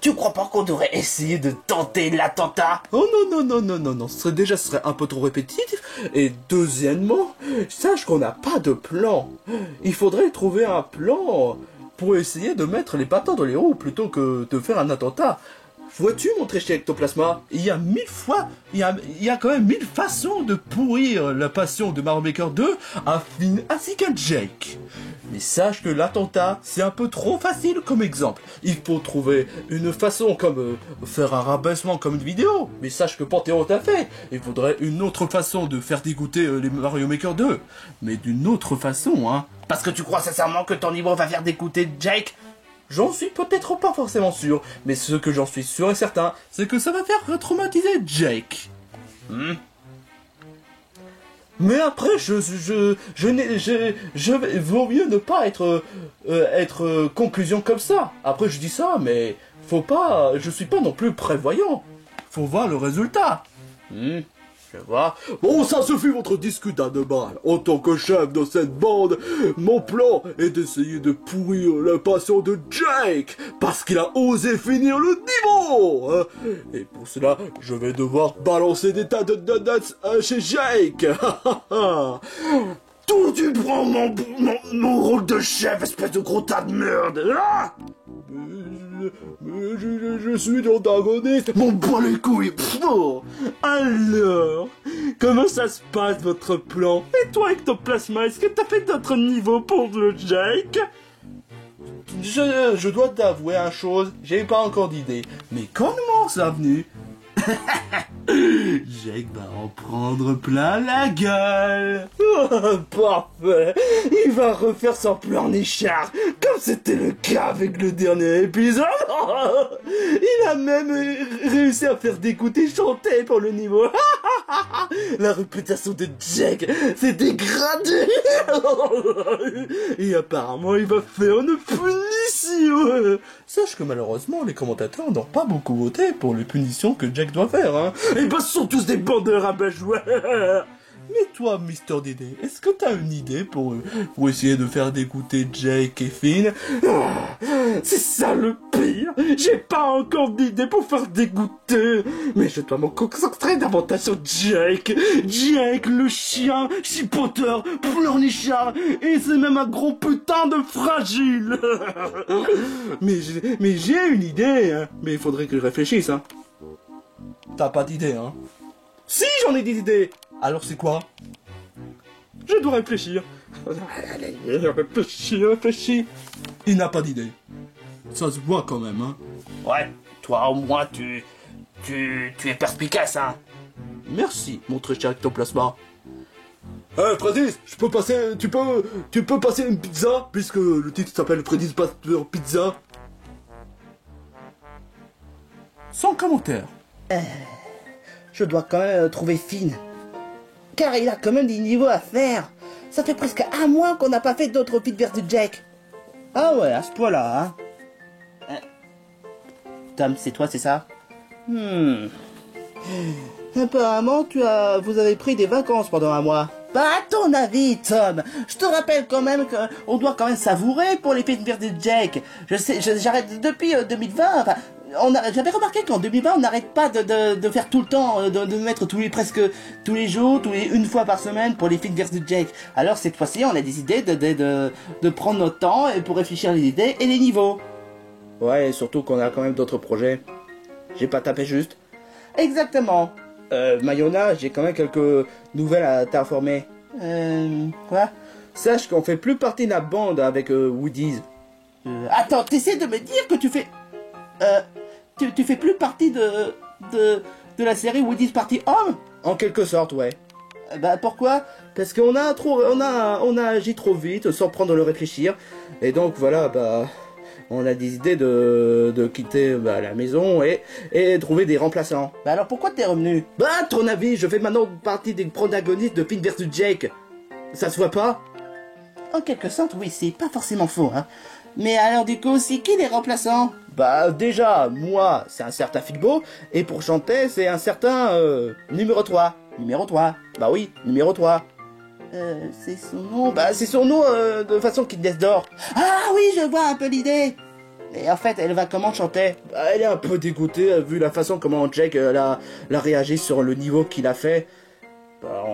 tu crois pas qu'on devrait essayer de tenter l'attentat? Oh non, ce serait un peu trop répétitif. Et deuxièmement, sache qu'on n'a pas de plan. Il faudrait trouver un plan pour essayer de mettre les patins dans les roues plutôt que de faire un attentat. Vois-tu, mon très cher Ectoplasma, il y a quand même 1000 façons de pourrir la passion de Mario Maker 2 ainsi qu'un Jake. Mais sache que l'attentat, c'est un peu trop facile comme exemple. Il faut trouver une façon comme faire un rabaissement comme une vidéo. Mais sache que Panthéon t'a fait. Il faudrait une autre façon de faire dégoûter les Mario Maker 2. Mais d'une autre façon, hein. Parce que tu crois sincèrement que ton niveau va faire dégoûter Jake? J'en suis peut-être pas forcément sûr, mais ce que j'en suis sûr et certain, c'est que ça va faire retraumatiser Jake. Mais après, vaut mieux ne pas être conclusion comme ça. Après, je dis ça, mais je suis pas non plus prévoyant. Faut voir le résultat. Je vois. Bon, ça suffit votre discute d'animal. En tant que chef de cette bande, mon plan est d'essayer de pourrir la passion de Jake, parce qu'il a osé finir le niveau, hein. Et pour cela, je vais devoir balancer des tas de donuts chez Jake. D'où tu prends mon rôle de chef, espèce de gros tas de merde, ah! Je suis l'antagoniste. Bon, pas les couilles. Alors, comment ça se passe votre plan? Et toi, Ectoplasma, est-ce que t'as fait d'autres niveaux pour le Jake? Je dois t'avouer une chose, j'ai pas encore d'idée. Mais comment ça venu? Jake va en prendre plein la gueule. Oh, parfait. Il va refaire son plan Nichard, comme c'était le cas avec le dernier épisode. Il a même réussi à faire dégoûter chanter pour le niveau. La réputation de Jake s'est dégradée. Et apparemment, il va faire une punition. Sache que malheureusement, les commentateurs n'ont pas beaucoup voté pour les punitions que Jake doit faire, hein. Et bah, ce sont tous des bandeurs à bajoueurs. Mais toi, Mister Dédé, est-ce que t'as une idée pour essayer de faire dégoûter Jake et Finn? C'est ça le pire. J'ai pas encore d'idée pour faire dégoûter. Mais je dois me concentrer davantage sur Jake. Jake, le chien, chipoteur, pleurnichard, et c'est même un gros putain de fragile. mais j'ai une idée, hein. Mais il faudrait que je réfléchisse, hein. T'as pas d'idée, hein? Si, j'en ai des idées. Alors c'est quoi? Je dois réfléchir. Réfléchis. Il n'a pas d'idée. Ça se voit quand même, hein. Ouais, toi au moins tu es perspicace, hein. Merci, mon très cher ectoplasma. Freddy's, tu peux passer une pizza, puisque le titre s'appelle Freddy's Buster Pizza. Sans commentaire. Je dois quand même trouver Finn. Car il a quand même des niveaux à faire. Ça fait presque un mois qu'on n'a pas fait d'autres Pit vs Jack. Ah ouais, à ce point-là, hein. Tom, c'est toi, c'est ça? Apparemment, vous avez pris des vacances pendant un mois. Bah, à ton avis, Tom, je te rappelle quand même qu'on doit quand même savourer pour les Pit vs Jack. J'arrête depuis 2020, enfin... J'avais remarqué qu'en 2020, on n'arrête pas de faire tout le temps, de mettre presque tous les jours, une fois par semaine pour les Pit vs Jack. Alors cette fois-ci, on a des idées de prendre notre temps et pour réfléchir les idées et les niveaux. Ouais, et surtout qu'on a quand même d'autres projets. J'ai pas tapé juste. Exactement. Mayona, j'ai quand même quelques nouvelles à t'informer. Quoi? Sache qu'on fait plus partie de la bande avec Woody's. Attends, t'essaies de me dire que tu fais... Tu fais plus partie de la série Woody's Party Home? En quelque sorte, ouais. Bah pourquoi? Parce qu'on a agi trop vite sans prendre le réfléchir. Et donc voilà, bah on a des idées de quitter la maison et trouver des remplaçants. Bah alors pourquoi t'es revenu? Bah à ton avis, je fais maintenant partie des protagonistes de Finn vs Jake. Ça se voit pas? En quelque sorte, oui, c'est pas forcément faux, hein. Mais alors du coup, c'est qui les remplaçants? Bah déjà, moi, c'est un certain Filbo, et pour chanter, c'est un certain numéro 3. Numéro 3. Bah oui, numéro 3. C'est son nom? Bah c'est son nom de façon qui te laisse d'or. Ah oui, je vois un peu l'idée. Et en fait, elle va comment chanter? Bah, elle est un peu dégoûtée vu la façon comment Jake l'a réagi sur le niveau qu'il a fait. Bah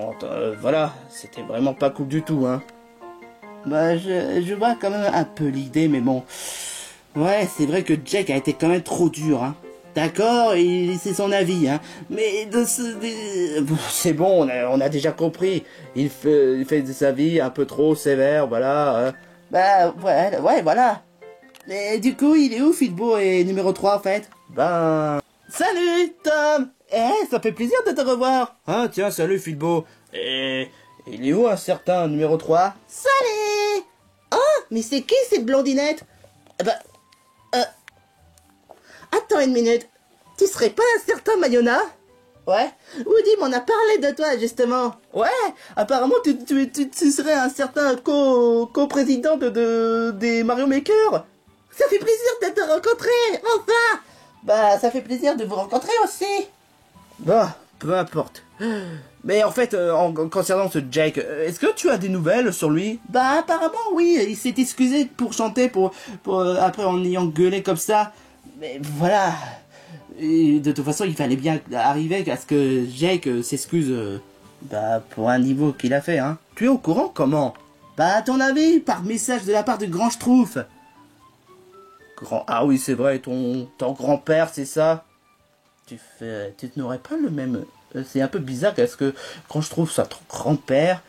voilà, c'était vraiment pas cool du tout, hein. Bah je vois quand même un peu l'idée, mais bon... Ouais, c'est vrai que Jake a été quand même trop dur, hein. D'accord, c'est son avis, hein. Mais c'est bon, on a déjà compris. Il fait de sa vie un peu trop sévère, voilà. Hein. Bah, ouais, voilà. Et du coup, il est où, Filbo et numéro 3, en fait? Ben... Salut, Tom! Ça fait plaisir de te revoir. Ah, tiens, salut, Filbo. Et... il est où un certain numéro 3? Salut! Oh, mais c'est qui cette blondinette? Attends une minute. Tu serais pas un certain Mayona? Ouais. Woody m'en a parlé de toi, justement. Ouais. Apparemment, tu serais un certain co-président des Mario Maker. Ça fait plaisir de te rencontrer, enfin. Bah, ça fait plaisir de vous rencontrer aussi. Bah, peu importe. Mais en fait, concernant ce Jake, est-ce que tu as des nouvelles sur lui? Bah, apparemment, oui. Il s'est excusé pour chanter, après en ayant gueulé comme ça. Mais voilà. Et de toute façon, il fallait bien arriver à ce que Jake s'excuse pour un niveau qu'il a fait, hein. Tu es au courant comment? Bah, à ton avis, par message de la part de Grand Schtroumpf. Ah oui, c'est vrai, ton grand-père, c'est ça? Tu n'aurais pas le même... C'est un peu bizarre qu'est-ce que Grand Schtroumpf soit ton grand-père,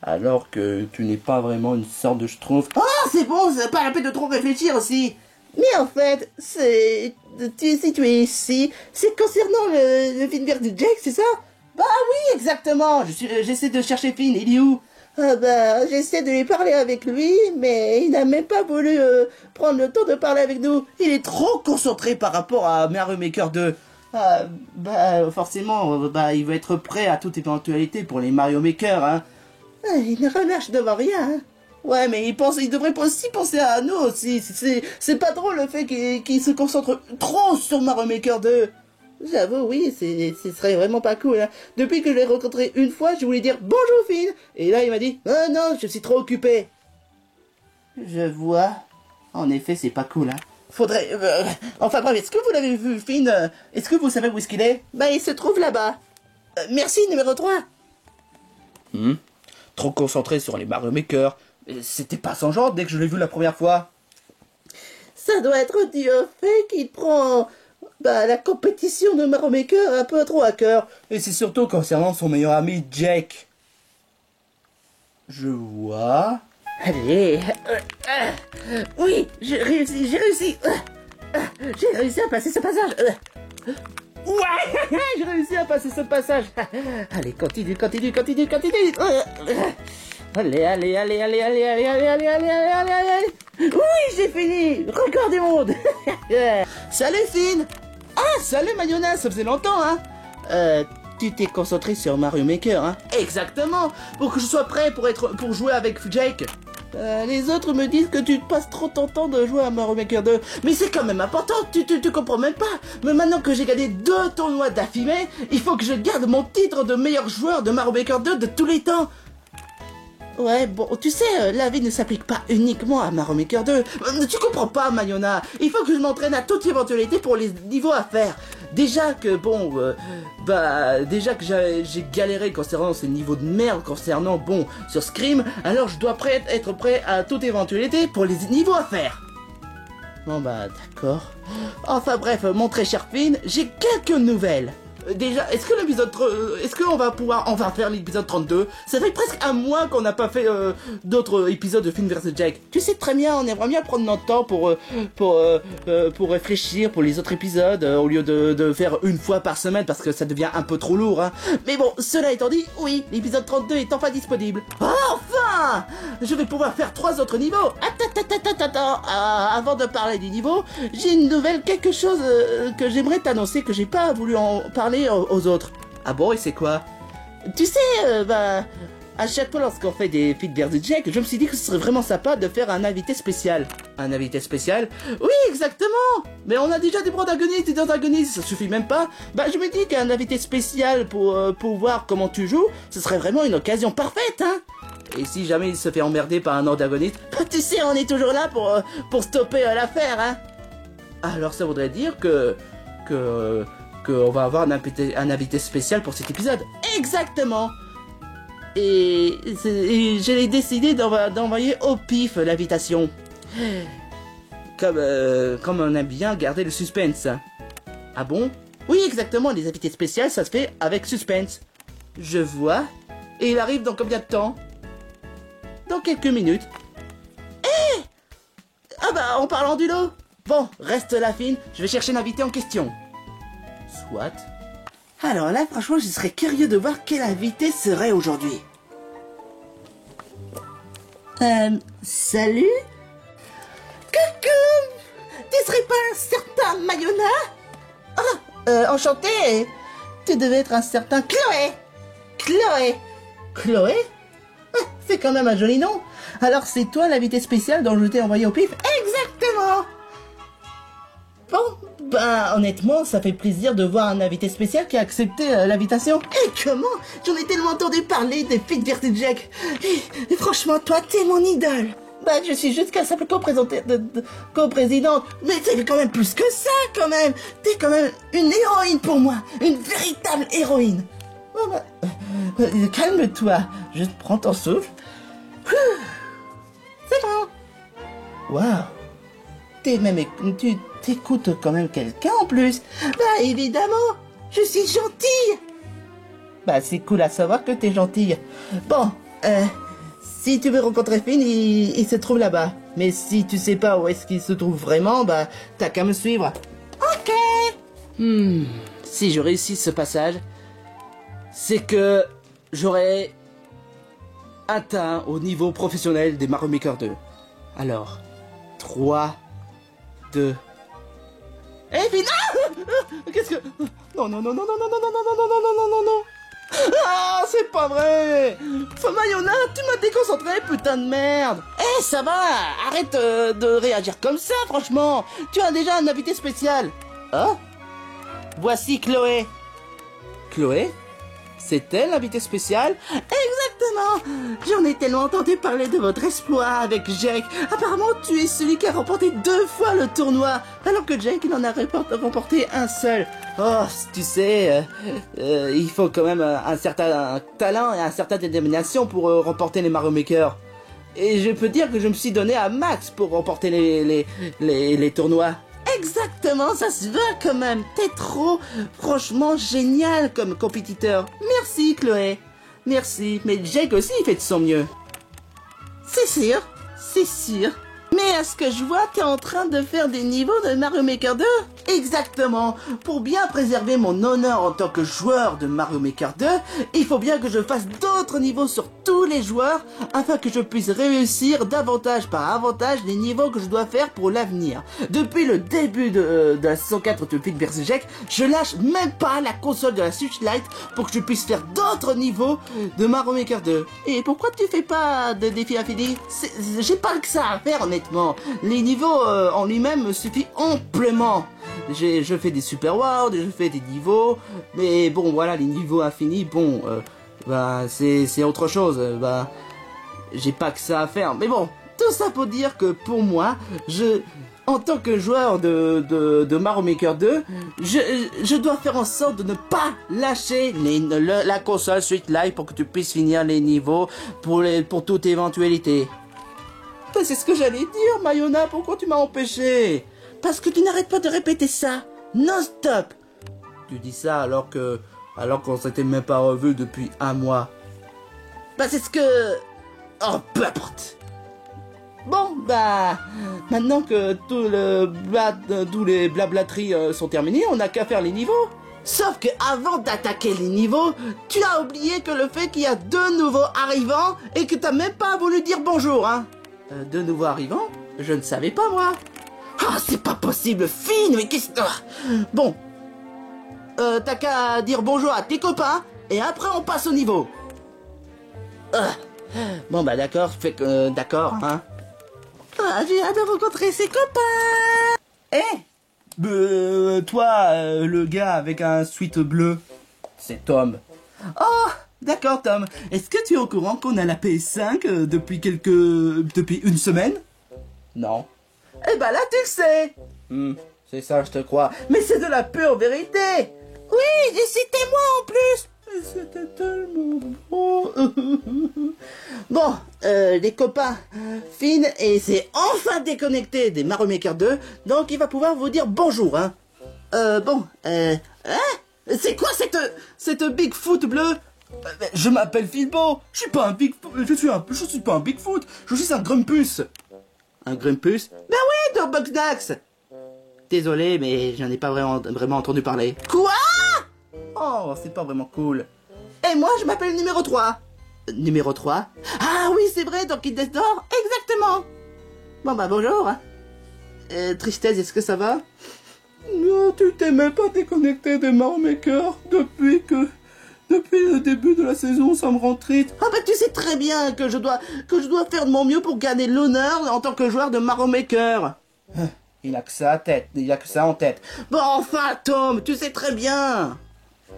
alors que tu n'es pas vraiment une sorte de Schtroumpf. Oh, c'est bon, c'est pas la peine de trop réfléchir aussi. Mais en fait, si tu es ici, c'est concernant le Finn vs Jake, c'est ça? Bah oui, exactement. J'essaie de chercher Finn, il est où? J'essaie de lui parler avec lui, mais il n'a même pas voulu prendre le temps de parler avec nous. Il est trop concentré par rapport à Mario Maker 2. Forcément, il va être prêt à toute éventualité pour les Mario Maker, hein. Il ne relâche devant rien, hein. Ouais, mais il devrait aussi penser à nous aussi. C'est pas drôle le fait qu'il se concentre trop sur Mario Maker 2. J'avoue, oui, ce serait vraiment pas cool. Hein. Depuis que je l'ai rencontré une fois, je voulais dire bonjour Finn. Et là, il m'a dit, oh non, je suis trop occupé. Je vois. En effet, c'est pas cool. Hein. Faudrait... Enfin bref, est-ce que vous l'avez vu, Finn? Est-ce que vous savez où est-ce qu'il est? Bah, il se trouve là-bas. Merci, numéro 3. Trop concentré sur les Mario Maker. C'était pas son genre dès que je l'ai vu la première fois. Ça doit être dû au fait qu'il prend... la compétition de Mario Maker un peu trop à cœur. Et c'est surtout concernant son meilleur ami Jake. Je vois... Allez... oui, j'ai réussi. J'ai réussi à passer ce passage. Ouais, j'ai réussi à passer ce passage. Allez, continue. Allez. Oui, j'ai fini. Record du monde. Salut, Finn. Ah, salut, Mayonnaise, ça faisait longtemps, hein. Tu t'es concentré sur Mario Maker, hein. Exactement, pour que je sois prêt pour jouer avec Jake. Les autres me disent que tu passes trop ton temps de jouer à Mario Maker 2. Mais c'est quand même important, tu comprends même pas. Mais maintenant que j'ai gagné 2 tournois d'affilée, il faut que je garde mon titre de meilleur joueur de Mario Maker 2 de tous les temps. Ouais, bon, tu sais, la vie ne s'applique pas uniquement à Mario Maker 2. Tu comprends pas, Mayona. Il faut que je m'entraîne à toute éventualité pour les niveaux à faire. Déjà que j'ai galéré concernant ces niveaux de merde, sur Scream, alors je dois être prêt à toute éventualité pour les niveaux à faire. Bon d'accord. Enfin bref, mon très cher Finn, j'ai quelques nouvelles. Déjà, est-ce qu'on va faire l'épisode 32? Ça fait presque un mois qu'on n'a pas fait d'autres épisodes de Finn vs Jake. Tu sais très bien, on aimerait bien prendre notre temps pour réfléchir pour les autres épisodes, au lieu de faire une fois par semaine, parce que ça devient un peu trop lourd, hein. Mais bon, cela étant dit, oui, l'épisode 32 est enfin disponible. Enfin, je vais pouvoir faire 3 autres niveaux. Attends, avant de parler du niveau, j'ai une nouvelle, quelque chose que j'aimerais t'annoncer, que j'ai pas voulu en parler aux autres. Ah bon, et c'est quoi? Tu sais, à chaque fois lorsqu'on fait des Finn vs Jake, je me suis dit que ce serait vraiment sympa de faire un invité spécial. Un invité spécial? Oui, exactement. Mais on a déjà des protagonistes et des antagonistes, ça suffit même pas. Je me dis qu'un invité spécial pour voir comment tu joues, ce serait vraiment une occasion parfaite, hein. Et si jamais il se fait emmerder par un antagoniste, tu sais, on est toujours là pour stopper l'affaire, hein. Alors ça voudrait dire qu'on va avoir un invité spécial pour cet épisode. Exactement. Et j'ai décidé d'envoyer au pif l'invitation. Comme on aime bien garder le suspense. Ah bon? Oui, exactement, les invités spéciaux, ça se fait avec suspense. Je vois. Et il arrive dans combien de temps? Dans quelques minutes. En parlant du lot. Bon, reste là, Finn, je vais chercher l'invité en question. Soit. Alors là, franchement, je serais curieux de voir quel invité serait aujourd'hui. Salut? Coucou! Tu serais pas un certain Mayona? Ah, enchanté! Tu devais être un certain Chloé! Chloé? Ah, c'est quand même un joli nom! Alors c'est toi l'invité spécial dont je t'ai envoyé au pif? Exactement! Bon, honnêtement, ça fait plaisir de voir un invité spécial qui a accepté l'invitation. Et comment? J'en ai tellement entendu parler des Finn vs Jake. Et franchement, toi, t'es mon idole. Je suis juste qu'un simple coprésidente. Mais c'est quand même plus que ça, quand même. T'es quand même une héroïne pour moi. Une véritable héroïne. Calme-toi. Juste prends ton souffle. C'est bon. Waouh. Tu t'écoutes quand même quelqu'un en plus. Évidemment, je suis gentille. C'est cool à savoir que t'es gentille. Bon, si tu veux rencontrer Finn, il se trouve là-bas. Mais si tu sais pas où est-ce qu'il se trouve vraiment, t'as qu'à me suivre. Ok. Si je réussis ce passage, c'est que j'aurai atteint au niveau professionnel des Mario Maker 2. Alors, 3, 2... Finn! Qu'est-ce que... Non. Ah, c'est pas vrai! Mayona, tu m'as déconcentré, putain de merde! Ça va! Arrête de réagir comme ça, franchement! Tu as déjà un invité spécial! voici Chloé. Chloé? C'est elle l'invité spécial? Exactement. J'en ai tellement entendu parler de votre exploit avec Jake. Apparemment, tu es celui qui a remporté 2 fois le tournoi, alors que Jake, il en a remporté un seul. Oh, tu sais, il faut quand même un certain talent et un certain détermination pour remporter les Mario Maker. Et je peux dire que je me suis donné à max pour remporter les tournois. Exactement, ça se voit quand même. T'es trop, franchement, génial comme compétiteur. Merci, Chloé. Merci. Mais Jake aussi, il fait de son mieux. C'est sûr, c'est sûr. Mais à ce que je vois, t'es en train de faire des niveaux de Mario Maker 2? Exactement. Pour bien préserver mon honneur en tant que joueur de Mario Maker 2, il faut bien que je fasse d'autres niveaux sur tous les joueurs afin que je puisse réussir davantage par avantage les niveaux que je dois faire pour l'avenir. Depuis le début de la saison 4 de Fit vs Jack, je lâche même pas la console de la Switch Lite pour que je puisse faire d'autres niveaux de Mario Maker 2. Et pourquoi tu fais pas de défi infini? J'ai pas que ça à faire honnêtement. Les niveaux en lui-même me suffisent amplement. Je fais des super world, je fais des niveaux, mais bon voilà, les niveaux infinis, bon, bah c'est autre chose, bah j'ai pas que ça à faire. Mais bon, tout ça pour dire que pour moi, en tant que joueur de Mario Maker 2, je dois faire en sorte de ne pas lâcher la console Switch Lite pour que tu puisses finir les niveaux pour toute éventualité. C'est ce que j'allais dire, Mayona, pourquoi tu m'as empêché? Parce que tu n'arrêtes pas de répéter ça, non-stop. Tu dis ça alors qu'on s'était même pas revu depuis un mois. Bah c'est ce que... Oh, peu importe. Bon, bah... Maintenant que tous les blablateries sont terminées, on n'a qu'à faire les niveaux. Sauf que avant d'attaquer les niveaux, tu as oublié que le fait qu'il y a 2 nouveaux arrivants et que t'as même pas voulu dire bonjour, hein. 2 nouveaux arrivants? Je ne savais pas, moi. Ah, c'est pas possible, Finn, mais qu'est-ce que... Bon. T'as qu'à dire bonjour à tes copains, et après on passe au niveau. Bon, bah d'accord, d'accord, hein. Ah, j'ai hâte de rencontrer ses copains. Toi, le gars avec un sweat bleu, c'est Tom. Oh, d'accord, Tom. Est-ce que tu es au courant qu'on a la PS5 depuis une semaine? Non. Eh ben là, tu le sais. C'est ça, je te crois. Mais c'est de la pure vérité. Oui, et c'était moi en plus. Et c'était tellement beau. Bon, les copains, Finn et c'est enfin déconnecté des Mario Maker 2, donc il va pouvoir vous dire bonjour, hein. C'est quoi cette Bigfoot bleu? Je m'appelle Philbo. Je suis pas un Bigfoot. Je suis pas un Bigfoot. Je suis un Grumpus. Un Grumpus? Ben oui, de Bugsnax. Désolé, mais j'en ai pas vraiment entendu parler. Quoi? Oh, c'est pas vraiment cool. Et moi, je m'appelle numéro 3. Numéro 3? Ah oui, c'est vrai, dans Kid Destor, exactement. Bon bah bonjour. Tristesse, est-ce que ça va? Non, tu t'es même pas déconnecté des Mario Maker depuis le début de la saison, ça me rend triste. Ah bah tu sais très bien que je dois faire de mon mieux pour gagner l'honneur en tant que joueur de Mario Maker. Il a que ça en tête. Bon enfin Tom, tu sais très bien.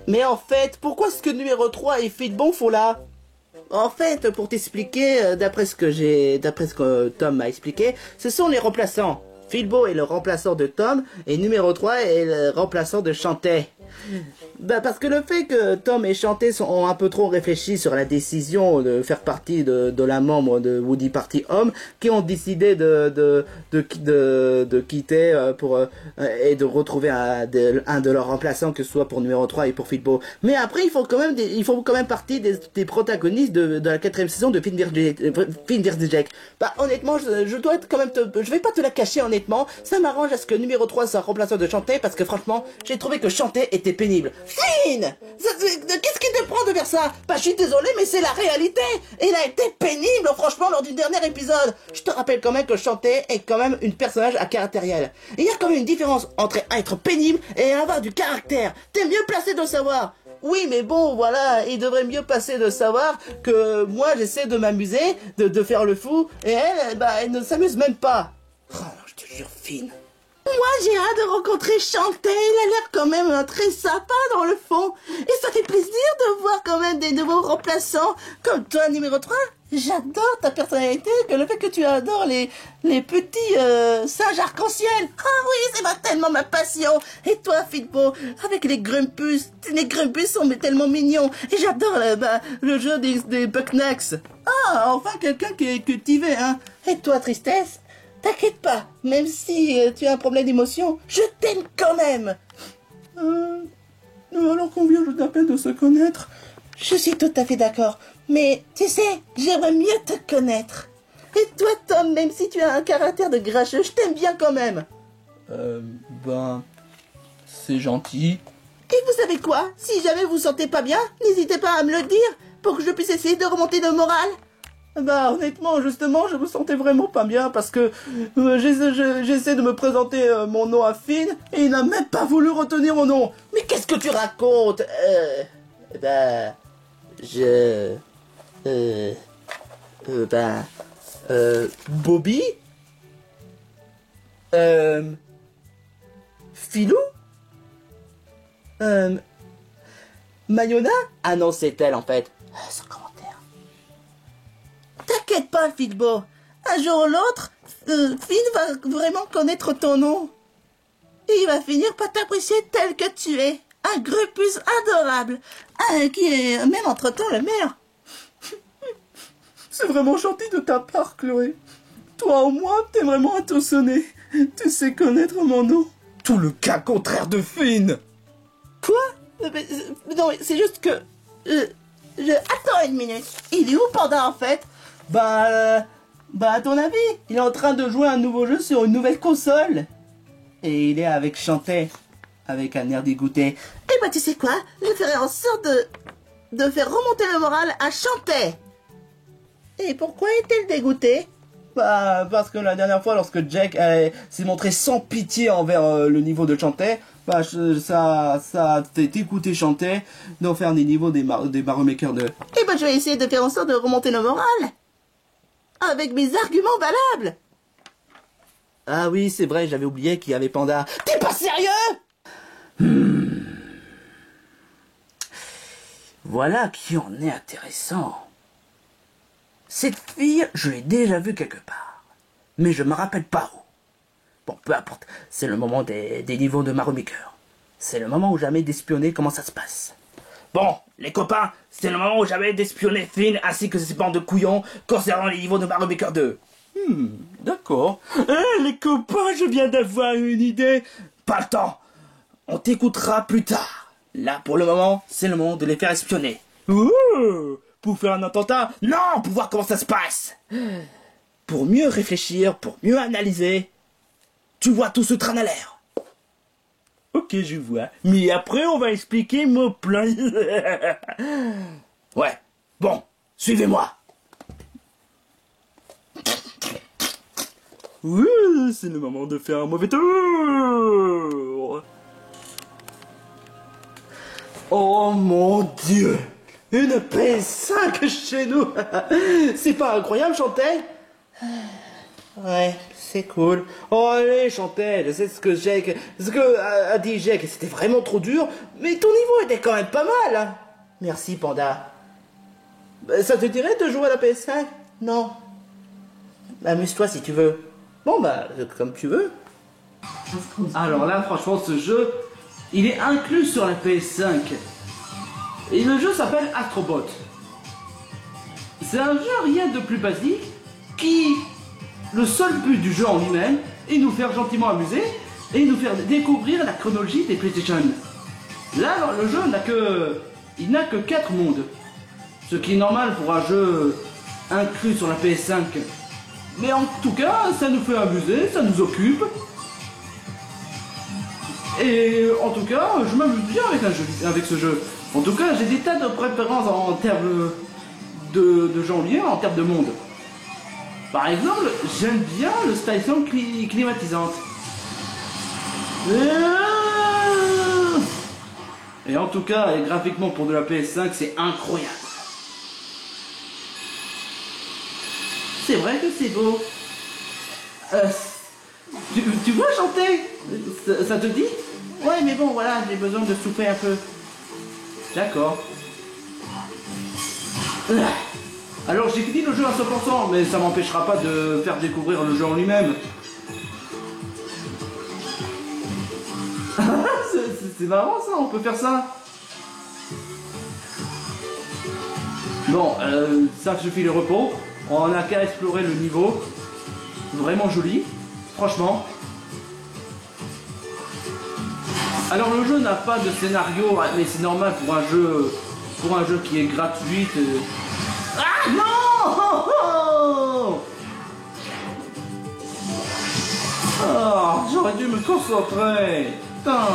Mais en fait, pourquoi est-ce que numéro 3 et Philbo font là? En fait, pour t'expliquer, d'après ce que Tom m'a expliqué, ce sont les remplaçants. Philbo est le remplaçant de Tom et numéro 3 est le remplaçant de Shantae. Bah parce que le fait que Tom et Shantae ont un peu trop réfléchi sur la décision de faire partie de la membre de Woody Party Home, qui ont décidé de quitter et de retrouver un de leurs remplaçants, que ce soit pour numéro 3 et pour Philbo. Mais après ils font quand même partie des protagonistes de la 4ème saison de Finn vs Jack. Bah honnêtement, je dois être quand même je vais pas te la cacher honnêtement, ça m'arrange à ce que numéro 3 soit remplaçant de Shantae, parce que franchement, j'ai trouvé que Shantae était pénible. Finn, qu'est-ce qui te prend de faire ça? Bah je suis désolé, mais c'est la réalité. Il a été pénible franchement lors du dernier épisode. Je te rappelle quand même que Shantae est quand même une personnage à caractériel. Il y a quand même une différence entre être pénible et avoir du caractère. T'es mieux placé de le savoir. Oui, mais bon, voilà, il devrait mieux passer de savoir que moi j'essaie de m'amuser, de faire le fou, et elle ne s'amuse même pas. Oh, je te jure, Finn. Moi, j'ai hâte de rencontrer Chantel. Il a l'air quand même très sympa dans le fond. Et ça fait plaisir de voir quand même des nouveaux remplaçants. Comme toi, numéro 3. J'adore ta personnalité, que le fait que tu adores les petits singes arc-en-ciel. Ah oui, c'est tellement ma passion. Et toi, Fitbo, avec les Grumpus sont tellement mignons. Et j'adore le jeu des Bucknucks. Ah, enfin quelqu'un qui est cultivé, hein. Et toi, Tristesse, t'inquiète pas, même si tu as un problème d'émotion, je t'aime quand même. Alors qu'on vient juste à peine de se connaître. Je suis tout à fait d'accord. Mais, tu sais, j'aimerais mieux te connaître. Et toi, Tom, même si tu as un caractère de grincheux, je t'aime bien quand même. C'est gentil. Et vous savez quoi? Si jamais vous vous sentez pas bien, n'hésitez pas à me le dire, pour que je puisse essayer de remonter le moral. Honnêtement, justement, je me sentais vraiment pas bien parce que j'essaie de me présenter mon nom à Finn et il n'a même pas voulu retenir mon nom. Mais qu'est-ce que tu racontes? Bobby? Philou? Mayona? Ah non, c'est elle en fait. Sans commentaire. T'inquiète pas, Fitbo. Un jour ou l'autre, Finn va vraiment connaître ton nom. Et il va finir par t'apprécier tel que tu es. Un Grumpus adorable. Qui est même entre-temps le meilleur. C'est vraiment gentil de ta part, Chloé. Toi au moins, t'es vraiment attentionné. Tu sais connaître mon nom. Tout le cas contraire de Finn. Quoi? Non, mais c'est juste que... Attends une minute. Il est où, Panda, en fait? À ton avis, il est en train de jouer un nouveau jeu sur une nouvelle console. Et il est avec Chantel, avec un air dégoûté. Eh tu sais quoi? Je ferai en sorte de faire remonter le moral à Chantel. Et pourquoi est-elle dégoûtée? Parce que la dernière fois, lorsque Jack s'est montré sans pitié envers le niveau de Chantel, ça a fait écouter Chantel d'en faire des niveaux des Mario Maker 2. Eh je vais essayer de faire en sorte de remonter le moral. Avec mes arguments valables. Ah oui, c'est vrai, j'avais oublié qu'il y avait Panda. T'es pas sérieux? Voilà qui en est intéressant. Cette fille, je l'ai déjà vue quelque part. Mais je me rappelle pas où. Bon, peu importe. C'est le moment des niveaux de Mario Maker. C'est le moment où j'avais d'espionner comment ça se passe. Bon, les copains, c'est le moment où j'avais d'espionner Finn ainsi que ses bandes de couillons concernant les niveaux de Mario Maker 2. D'accord. Les copains, je viens d'avoir une idée. Pas le temps. On t'écoutera plus tard. Là, pour le moment, c'est le moment de les faire espionner. Pour faire un attentat? Non, pour voir comment ça se passe. Pour mieux réfléchir, pour mieux analyser. Tu vois tout ce train à l'air. Ok, je vois. Mais après, on va expliquer mon plan. Ouais. Bon, suivez-moi. C'est le moment de faire un mauvais tour. Oh mon Dieu! Une PS5 chez nous! C'est pas incroyable, Chantel? Ouais, c'est cool. Oh allez, Chantel, c'est ce que a dit Jack. C'était vraiment trop dur, mais ton niveau était quand même pas mal. Hein. Merci, Panda. Ça te dirait de jouer à la PS5? Non. Amuse-toi si tu veux. Bon comme tu veux. Alors là, franchement, ce jeu, il est inclus sur la PS5. Et le jeu s'appelle Astrobot. C'est un jeu rien de plus basique qui, le seul but du jeu en lui-même, est nous faire gentiment amuser et nous faire découvrir la chronologie des PlayStation. Là, alors, le jeu n'a que 4 mondes. Ce qui est normal pour un jeu inclus sur la PS5. Mais en tout cas, ça nous fait amuser, ça nous occupe. Et en tout cas, je m'amuse bien avec ce jeu. En tout cas, j'ai des tas de préférences en termes de janvier, en termes de monde. Par exemple, j'aime bien le station climatisante. Et en tout cas, et graphiquement pour de la PS5, c'est incroyable. C'est vrai que c'est beau. Tu vois chanter? Ça te dit? Ouais, mais bon, voilà, j'ai besoin de souffler un peu. D'accord. Alors j'ai fini le jeu à 100%, mais ça m'empêchera pas de faire découvrir le jeu en lui-même. C'est marrant ça, on peut faire ça. Bon, ça suffit le repos. On n'a qu'à explorer le niveau. Vraiment joli, franchement. Alors le jeu n'a pas de scénario, mais c'est normal pour un jeu qui est gratuit. Ah non! Oh, j'aurais dû me concentrer. Putain.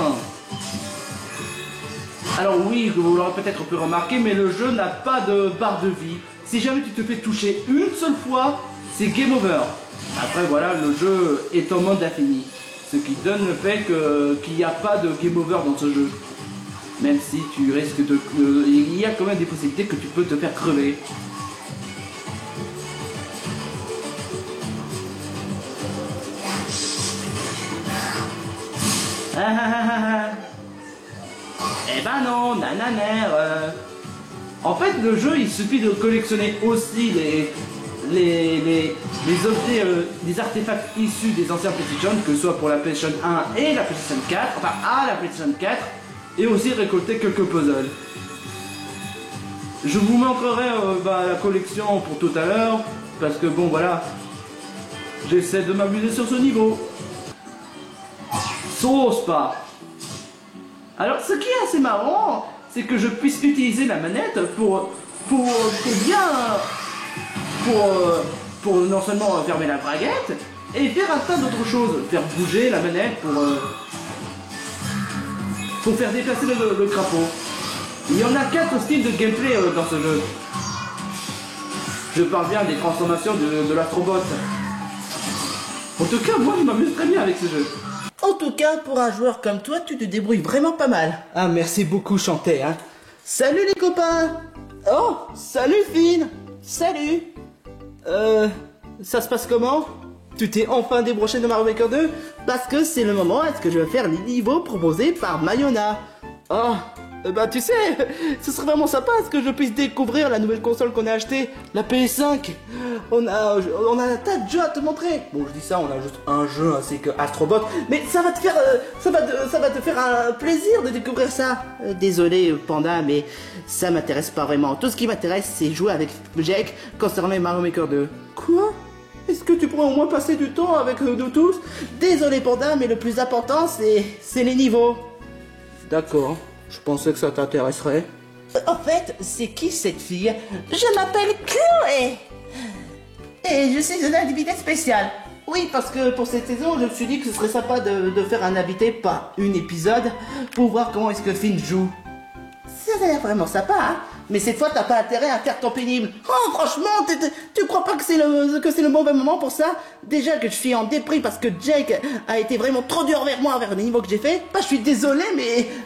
Alors oui, vous l'aurez peut-être pu remarquer, mais le jeu n'a pas de barre de vie. Si jamais tu te fais toucher une seule fois, c'est game over. Après voilà, le jeu est en mode infini. Ce qui donne le fait qu'il n'y a pas de game over dans ce jeu. Même si tu risques de... il y a quand même des possibilités que tu peux te faire crever. Eh ben non, nananer. En fait, le jeu, il suffit de collectionner aussi les objets, des artefacts issus des anciens PlayStation, que ce soit pour la PlayStation 1 et la PlayStation 4, enfin à la PlayStation 4, et aussi récolter quelques puzzles. Je vous montrerai la collection pour tout à l'heure, parce que bon voilà, j'essaie de m'amuser sur ce niveau. Sauce pas. Alors ce qui est assez marrant, c'est que je puisse utiliser la manette pour non seulement fermer la braguette, et faire un tas d'autres choses, faire bouger la manette pour faire déplacer le crapaud. Il y en a 4 styles de gameplay dans ce jeu. Je parle bien des transformations de l'Astrobot. En tout cas, moi je m'amuse très bien avec ce jeu. En tout cas, pour un joueur comme toi, tu te débrouilles vraiment pas mal. Ah, merci beaucoup, Chanté, hein. Salut les copains. Oh, salut Finn. Salut. Ça se passe comment? Tu t'es enfin débranché de Mario Maker 2? Parce que c'est le moment, est-ce que je vais faire les niveaux proposés par Mayona. Oh, bah tu sais, ce serait vraiment sympa est-ce que je puisse découvrir la nouvelle console qu'on a achetée, la PS5. On a un tas de jeux à te montrer. Bon, je dis ça, on a juste un jeu ainsi que Astrobot, mais ça va te faire, ça va te faire un plaisir de découvrir ça. Désolé Panda, mais ça m'intéresse pas vraiment. Tout ce qui m'intéresse, c'est jouer avec Jake concernant Mario Maker 2. Quoi? Est-ce que tu pourrais au moins passer du temps avec nous tous? Désolé Panda, mais le plus important, c'est les niveaux. D'accord. Je pensais que ça t'intéresserait. En fait, c'est qui cette fille? Je m'appelle Chloé. Et je suis une invitée spéciale. Oui, parce que pour cette saison, je me suis dit que ce serait sympa de faire un invité, pas une épisode, pour voir comment est-ce que Finn joue. Ça a l'air vraiment sympa, hein? Mais cette fois, t'as pas intérêt à faire ton pénible. Oh, franchement, tu crois pas que c'est le mauvais moment pour ça? Déjà que je suis en déprime parce que Jake a été vraiment trop dur envers moi, envers le niveau que j'ai fait. Bah, je suis désolé,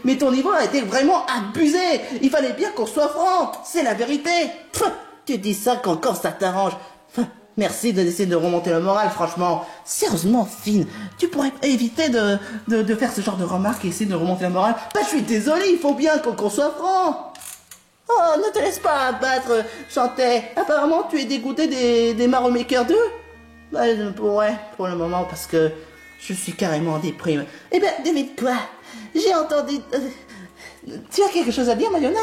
mais ton niveau a été vraiment abusé. Il fallait bien qu'on soit franc. C'est la vérité. Pff, tu dis ça quand ça t'arrange. Merci d'essayer de remonter le moral, franchement. Sérieusement, Finn, tu pourrais éviter de faire ce genre de remarques et essayer de remonter le moral. Bah, je suis désolé, il faut bien qu'on soit franc. Oh, ne te laisse pas abattre, Chanté. Apparemment, tu es dégoûté des Mario Maker 2. Bah, ouais, pour le moment, parce que je suis carrément en déprime. Eh ben, devine quoi? J'ai entendu... Tu as quelque chose à dire, Mayona?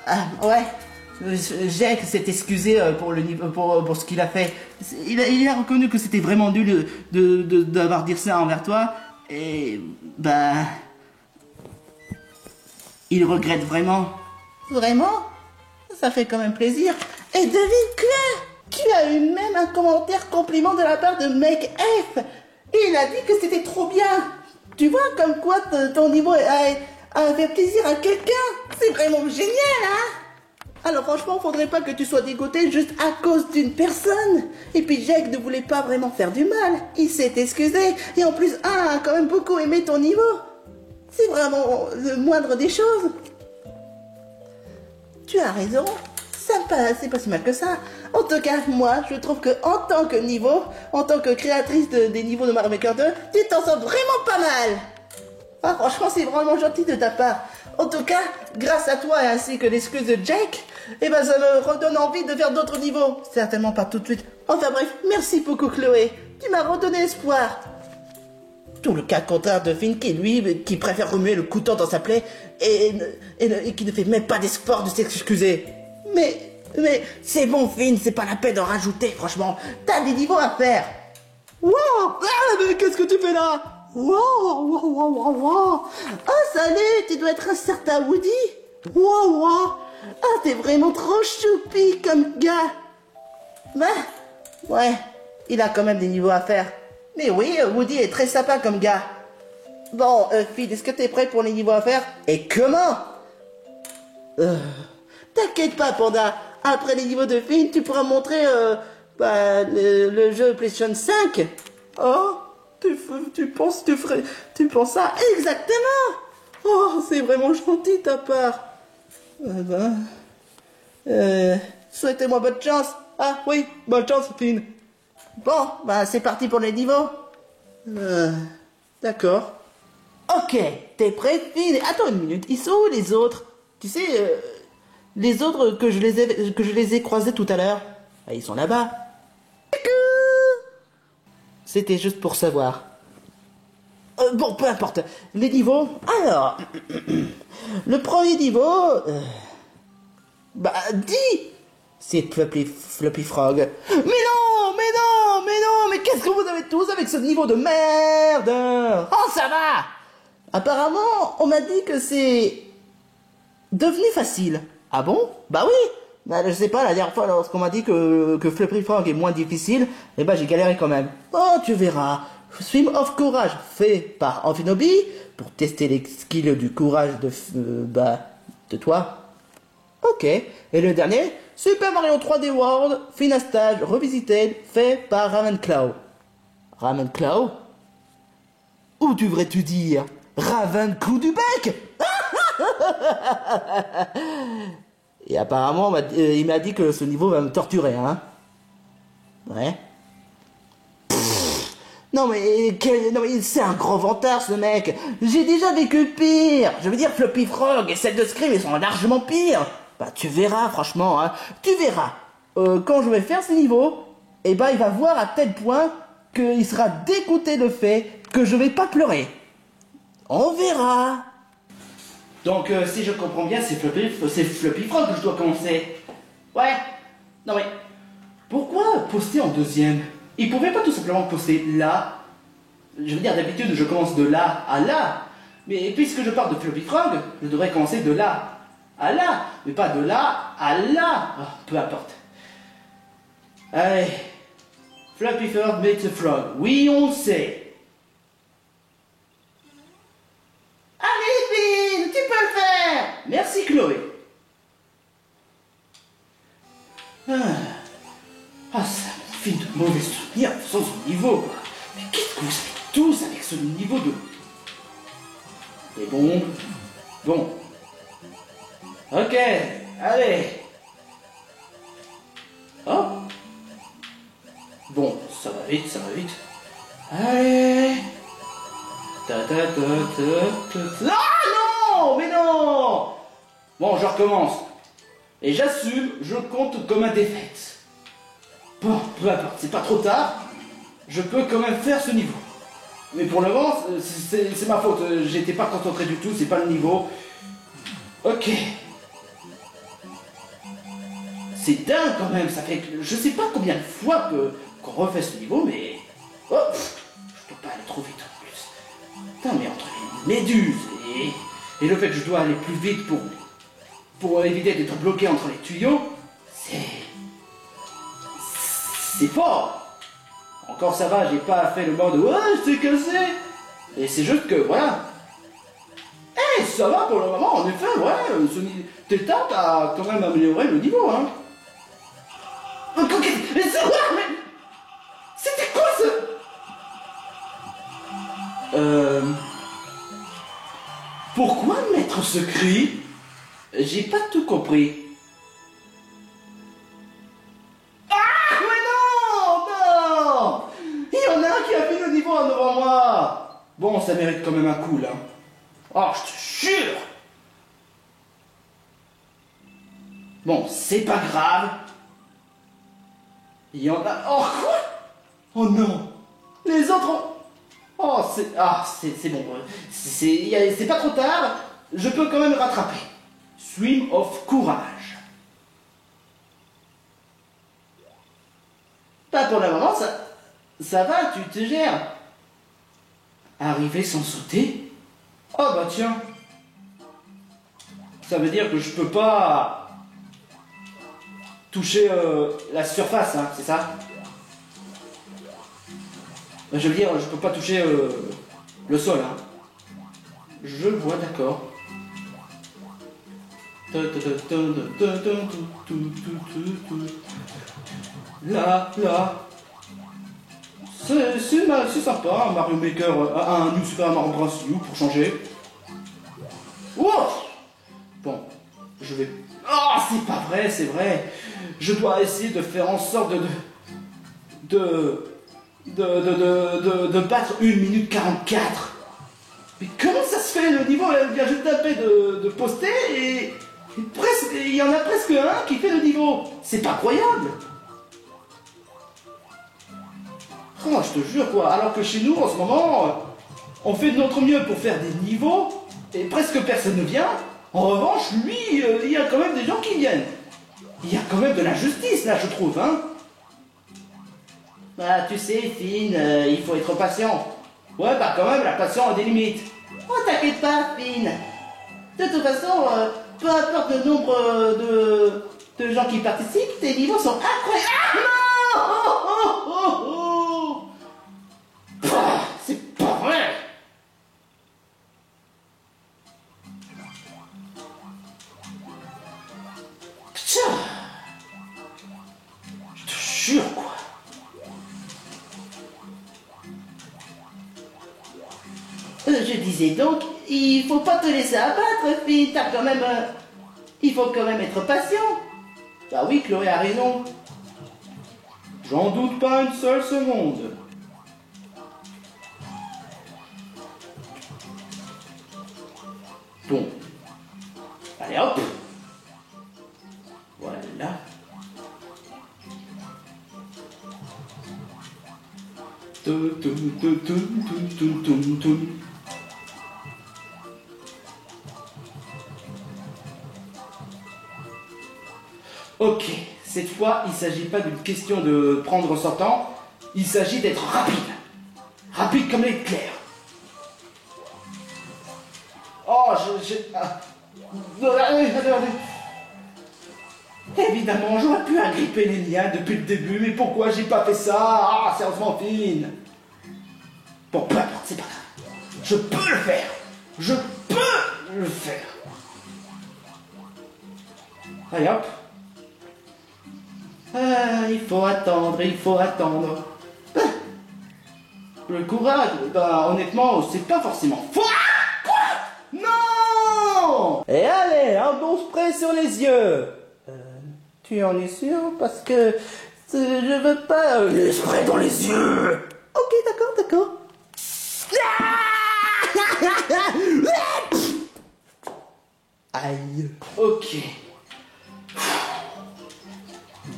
Ah, ouais. Jake s'est excusé pour ce qu'il a fait. Il a reconnu que c'était vraiment nul d'avoir dit ça envers toi. Et... bah... il regrette vraiment. Vraiment? Ça fait quand même plaisir. Et devine quoi? Tu as eu même un commentaire compliment de la part de Make F. Il a dit que c'était trop bien. Tu vois comme quoi ton niveau a fait plaisir à quelqu'un. C'est vraiment génial, hein? Alors franchement, faudrait pas que tu sois dégoûté juste à cause d'une personne. Et puis Jake ne voulait pas vraiment faire du mal. Il s'est excusé. Et en plus, a quand même beaucoup aimé ton niveau. C'est vraiment le moindre des choses. Tu as raison, c'est pas si mal que ça. En tout cas, moi, je trouve que en tant que créatrice des niveaux de Mario Maker 2, tu t'en sors vraiment pas mal. Ah, franchement, c'est vraiment gentil de ta part. En tout cas, grâce à toi et ainsi que l'excuse de Jake, eh ben, ça me redonne envie de faire d'autres niveaux. Certainement pas tout de suite. Enfin bref, merci beaucoup Chloé. Tu m'as redonné espoir. Tout le cas contraire de Finn qui préfère remuer le couteau dans sa plaie et qui ne fait même pas d'espoir de s'excuser. Mais c'est bon Finn, c'est pas la peine d'en rajouter, franchement. T'as des niveaux à faire. Wow! Ah, mais qu'est-ce que tu fais là? Wow! Ah, salut, tu dois être un certain Woody. Wow! Ah, t'es vraiment trop choupi comme gars. Bah, ouais, il a quand même des niveaux à faire. Mais oui, Woody est très sympa comme gars. Bon, Finn, est-ce que t'es prêt pour les niveaux à faire? Et comment? T'inquiète pas, Panda. Après les niveaux de Finn, tu pourras montrer le jeu PlayStation 5. Oh, tu penses ça? Exactement. Oh, c'est vraiment gentil de ta part. Souhaitez-moi bonne chance. Ah oui, bonne chance, Finn. Bon, c'est parti pour les niveaux. D'accord. Ok, t'es prêt, Finn? Attends une minute, ils sont où les autres? Tu sais, les autres que je les ai croisés tout à l'heure, ils sont là-bas. C'était juste pour savoir. Bon, peu importe. Les niveaux. Alors, le premier niveau, 10. C'est Floppy Frog. Mais qu'est-ce que vous avez tous avec ce niveau de merde? Oh, ça va. Apparemment, on m'a dit que c'est devenu facile. Ah bon? Bah oui. Je sais pas, la dernière fois, lorsqu'on m'a dit que Floppy Frog est moins difficile, j'ai galéré quand même. Oh, tu verras. Swim of Courage, fait par Amphinobi, pour tester les skills du courage de toi. Ok. Et le dernier, Super Mario 3D World, Finastage Revisited, fait par Ravenclaw. Ravenclaw? Ou devrais-tu dire Ravenclaw du bec? Et apparemment, il m'a dit que ce niveau va me torturer, hein. Ouais. Non mais c'est un gros vantard ce mec. J'ai déjà vécu pire. Je veux dire, Floppy Frog et celle de Scream, ils sont largement pires. Tu verras, franchement, hein. Tu verras. Quand je vais faire ces niveaux, il va voir à tel point qu'il sera dégoûté de fait que je vais pas pleurer. On verra. Donc, si je comprends bien, c'est Floppy Frog que je dois commencer. Ouais. Non mais, pourquoi poster en deuxième? Il pouvait pas tout simplement poster là. Je veux dire, d'habitude, je commence de là à là. Mais puisque je pars de Floppy Frog, je devrais commencer de là à là. Mais pas de là à là. Oh, peu importe. Allez. Floppy Frog meets the Frog. Oui, on le sait. Allez, Finn, tu peux le faire. Merci, Chloé. Ça me fait de mauvais souvenirs sans ce niveau, quoi. Mais qu'est-ce que vous avez tous avec ce niveau de... C'est bon. Bon. Ok, allez. Oh. Bon, ça va vite. Allez. Ah non, mais non. Bon, je recommence. Et j'assume, je compte comme un défaite. Bon, peu importe, c'est pas trop tard. Je peux quand même faire ce niveau. Mais pour le moment, c'est ma faute. J'étais pas concentré du tout, c'est pas le niveau. Ok. C'est dingue quand même, ça fait... Je sais pas combien de fois qu'on refait ce niveau, mais... Oh, je peux pas aller trop vite en plus. Putain, mais entre les méduses et le fait que je dois aller plus vite pour éviter d'être bloqué entre les tuyaux, c'est fort. Encore ça va, j'ai pas fait le mode ouais, c'est cassé. Et c'est juste que voilà. Eh, ça va pour le moment, en effet, ouais. Tétard a quand même amélioré le niveau, hein. Mais c'est quoi, mais... C'était quoi ce... Pourquoi mettre ce cri? J'ai pas tout compris. Bon, ça mérite quand même un coup, là. Oh, je te jure! Bon, c'est pas grave. Il y en a... Oh, quoi? Oh non! Les autres ont... Oh, c'est... Ah, c'est bon. C'est pas trop tard. Je peux quand même rattraper. Swim of courage. Pas pour le moment, ça va, tu te gères. Arriver sans sauter? Oh bah tiens. Ça veut dire que je peux pas toucher la surface, hein, c'est ça? Je veux dire, je peux pas toucher le sol, hein. Je vois, d'accord. Là. C'est sympa, un Mario Maker, un New Super Mario Bros. U pour changer. Oh bon, je vais... Oh, c'est pas vrai, c'est vrai. Je dois essayer de faire en sorte de battre 1 minute 44. Mais comment ça se fait, le niveau, elle vient juste taper de poster et presque, il y en a presque un qui fait le niveau. C'est pas croyable. Oh, je te jure quoi, alors que chez nous en ce moment, on fait de notre mieux pour faire des niveaux et presque personne ne vient. En revanche, lui, il y a quand même des gens qui viennent. Il y a quand même de l'injustice là, je trouve, hein. Bah, tu sais, Finn, il faut être patient. Ouais, bah quand même, la patience a des limites. Oh, t'inquiète pas, Finn. De toute façon, peu importe le nombre de gens qui participent, tes niveaux sont incroyables. Ah, non. Bah, c'est pas vrai. Putain. Je te jure, quoi. Je disais donc, il faut pas te laisser abattre, Finn, t'as quand même... il faut quand même être patient. Bah oui, Chloé a raison. J'en doute pas une seule seconde. Bon. Allez, hop. Voilà. Ok, cette fois, il ne s'agit pas d'une question de prendre son temps, il s'agit d'être rapide. Rapide comme l'éclair. Oh, Évidemment, j'aurais pu agripper les liens depuis le début, mais pourquoi j'ai pas fait ça? Ah, sérieusement, Finn. Bon, peu importe, c'est pas grave. Je peux le faire. Je peux le faire. Allez, hop. Il faut attendre, il faut attendre. Le courage, bah honnêtement, c'est pas forcément faux. Ah, quoi? Non! Et allez, un bon spray sur les yeux. Tu en es sûr? Parce que je veux pas le spray dans les yeux. Ok, d'accord. Aïe. Ok.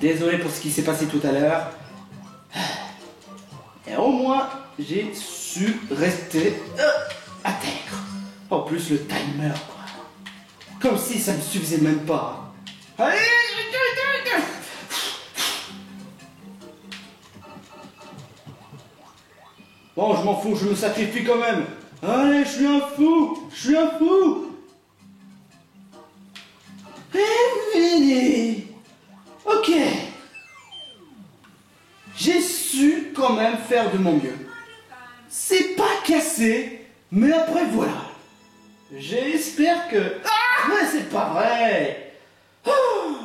Désolé pour ce qui s'est passé tout à l'heure. Et au moins, j'ai su rester à terre. En plus, le timer, quoi. Comme si ça ne suffisait même pas. Allez, bon, je m'en fous, je me sacrifie quand même. Allez, je suis un fou. Fini. Ok. J'ai su quand même faire de mon mieux. C'est pas cassé, mais après voilà. J'espère que... Ah, mais c'est pas vrai. Oh,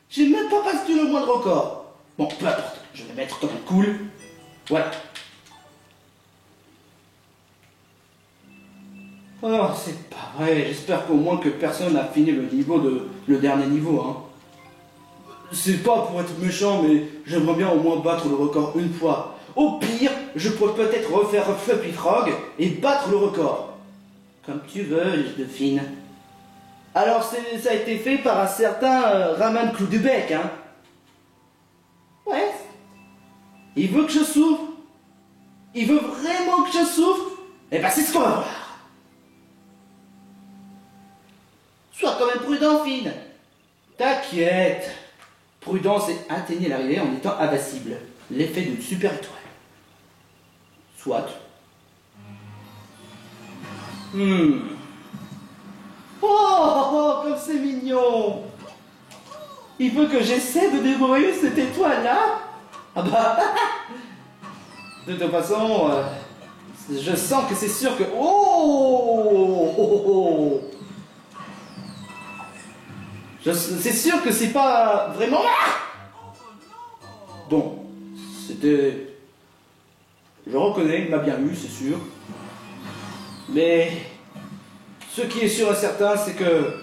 j'ai même pas passé le moindre record. Bon, peu importe, je vais mettre comme cool. Voilà. Oh, c'est pas vrai. J'espère qu'au moins que personne n'a fini le dernier niveau, hein. c'est pas pour être méchant, mais j'aimerais bien au moins battre le record une fois. Au pire, je pourrais peut-être refaire Fluffy Frog et battre le record. Comme tu veux, Delphine. Alors ça a été fait par un certain Raman Cloudubec, hein. Ouais. Il veut que je souffre. Il veut vraiment que je souffre. Eh ben c'est ce qu'on va voir. Sois quand même prudent, Finn. T'inquiète. Prudence et atteignez l'arrivée en étant invincible. L'effet d'une super étoile. Soit. Oh, comme c'est mignon. Il veut que j'essaie de dévorer cette étoile-là. Ah bah. De toute façon, je sens que c'est sûr que... Oh, c'est sûr que c'est pas vraiment... Bon, c'était... Je reconnais, il m'a bien eu, c'est sûr. Mais... Ce qui est sûr et certain, c'est que...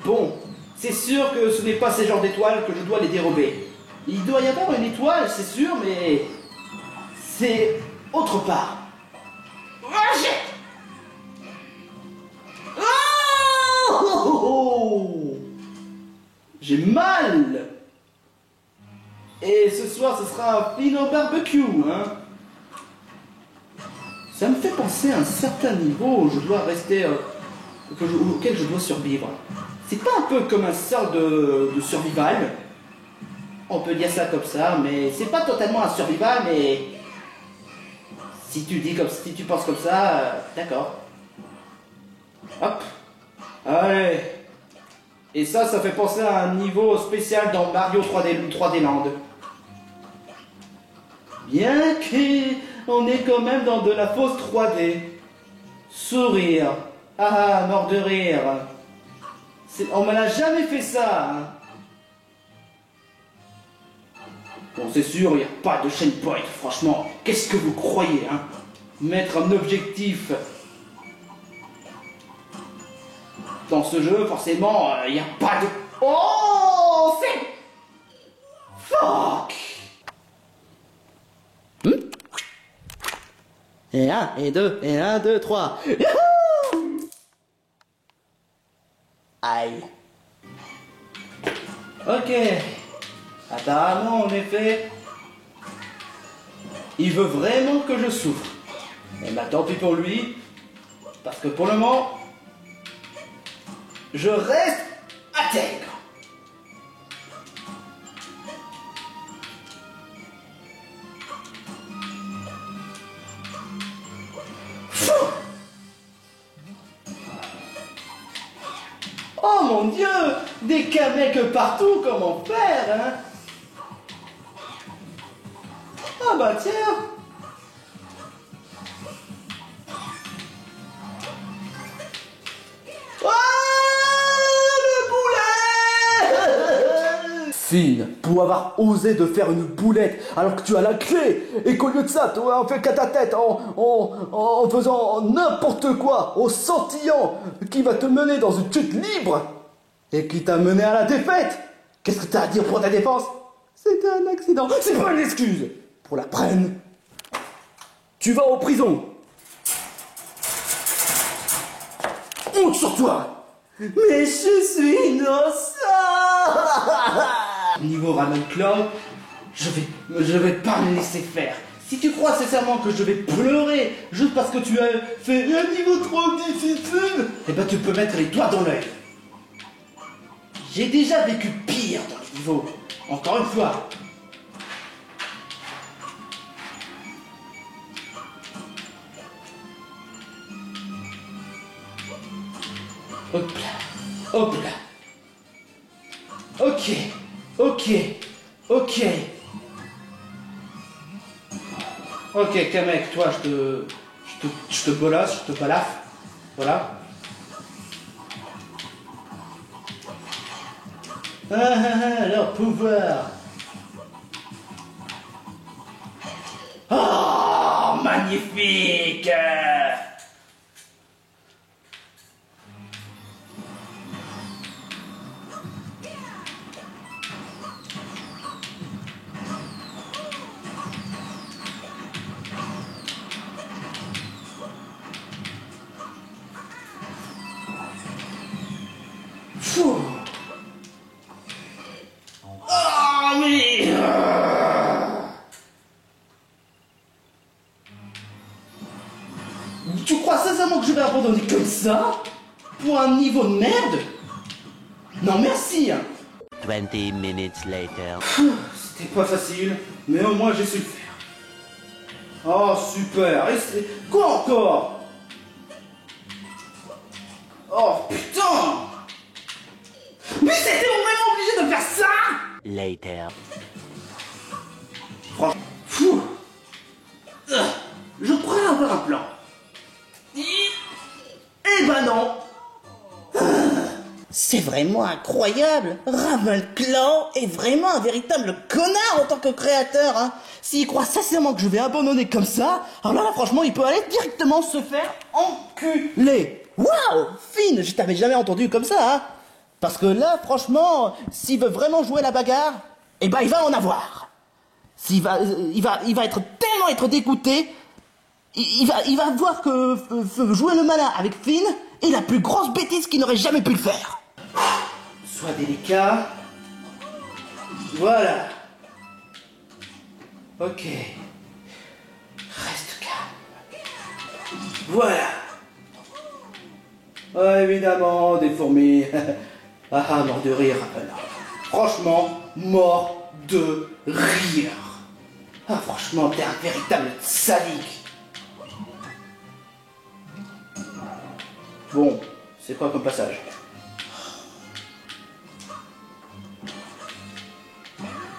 Bon, c'est sûr que ce n'est pas ces genres d'étoiles que je dois les dérober. Il doit y avoir une étoile, c'est sûr, mais... C'est autre part. Oh, j'ai mal. Et ce soir, ce sera un Fino barbecue, hein. Ça me fait penser à un certain niveau où je dois rester, auquel je dois survivre. C'est pas un peu comme un sort de survival. On peut dire ça comme ça, mais c'est pas totalement un survival, mais... Si tu penses comme ça, d'accord. Hop. Allez. Et ça fait penser à un niveau spécial dans Mario 3D Land. Bien qu'on est quand même dans de la fausse 3D. Sourire. Ah, mort de rire. On me l'a jamais fait ça, hein. Bon, c'est sûr, il n'y a pas de chain point, franchement. Qu'est-ce que vous croyez, hein? Mettre un objectif dans ce jeu, forcément, il n'y a pas de... Oh, c'est... Fuck. Et 1, et 2, et 1, 2, 3. Youhou! Aïe. Ok. Apparemment, en effet, il veut vraiment que je souffre. Et bah tant pis pour lui, parce que pour le moment, je reste intègre. Oh mon Dieu, des kameks partout, comment faire, hein? Ah bah tiens. Finn, pour avoir osé de faire une boulette alors que tu as la clé et qu'au lieu de ça, tu as fait qu'à ta tête en faisant n'importe quoi, au sentillant qui va te mener dans une chute libre et qui t'a mené à la défaite. Qu'est-ce que tu as à dire pour ta défense? C'était un accident, c'est pas une excuse. Pour la prenne, tu vas en prison. Honte sur toi. Mais je suis innocent. Niveau Ramen Cloud, je vais pas me laisser faire. Si tu crois sincèrement que je vais pleurer juste parce que tu as fait un niveau trop difficile, eh ben tu peux mettre les doigts dans l'œil. J'ai déjà vécu pire dans le niveau. Encore une fois. Hop là. Hop là. Ok. Ok. Ok. Ok, Kamek, toi, je te bolasse, je te balafre. Voilà. Leur pouvoir. Oh, magnifique. Fou. Ah, mais... Tu crois sincèrement que je vais abandonner comme ça? Pour un niveau de merde? Non merci. 20 minutes later. C'était pas facile, mais au moins j'ai su le faire. Oh super. Quoi encore? Oh putain. Mais c'était vraiment obligé de faire ça? Later. Franchement, fou. Je pourrais avoir un plan. Eh ben non. C'est vraiment incroyable. Ravenclaw est vraiment un véritable connard en tant que créateur. Hein. S'il croit sincèrement que je vais abandonner comme ça, alors là franchement il peut aller directement se faire enculer. Waouh, Finn, je t'avais jamais entendu comme ça. Hein. Parce que là franchement, s'il veut vraiment jouer la bagarre, eh ben il va en avoir. Il va tellement être dégoûté. Il va voir que jouer le malin avec Finn est la plus grosse bêtise qu'il n'aurait jamais pu le faire. Sois délicat. Voilà. Ok. Reste calme. Voilà. Ah, évidemment, des fourmis. Ah, mort de rire. Franchement, mort de rire. Ah, franchement, t'es un véritable sadique. Bon, c'est quoi comme passage?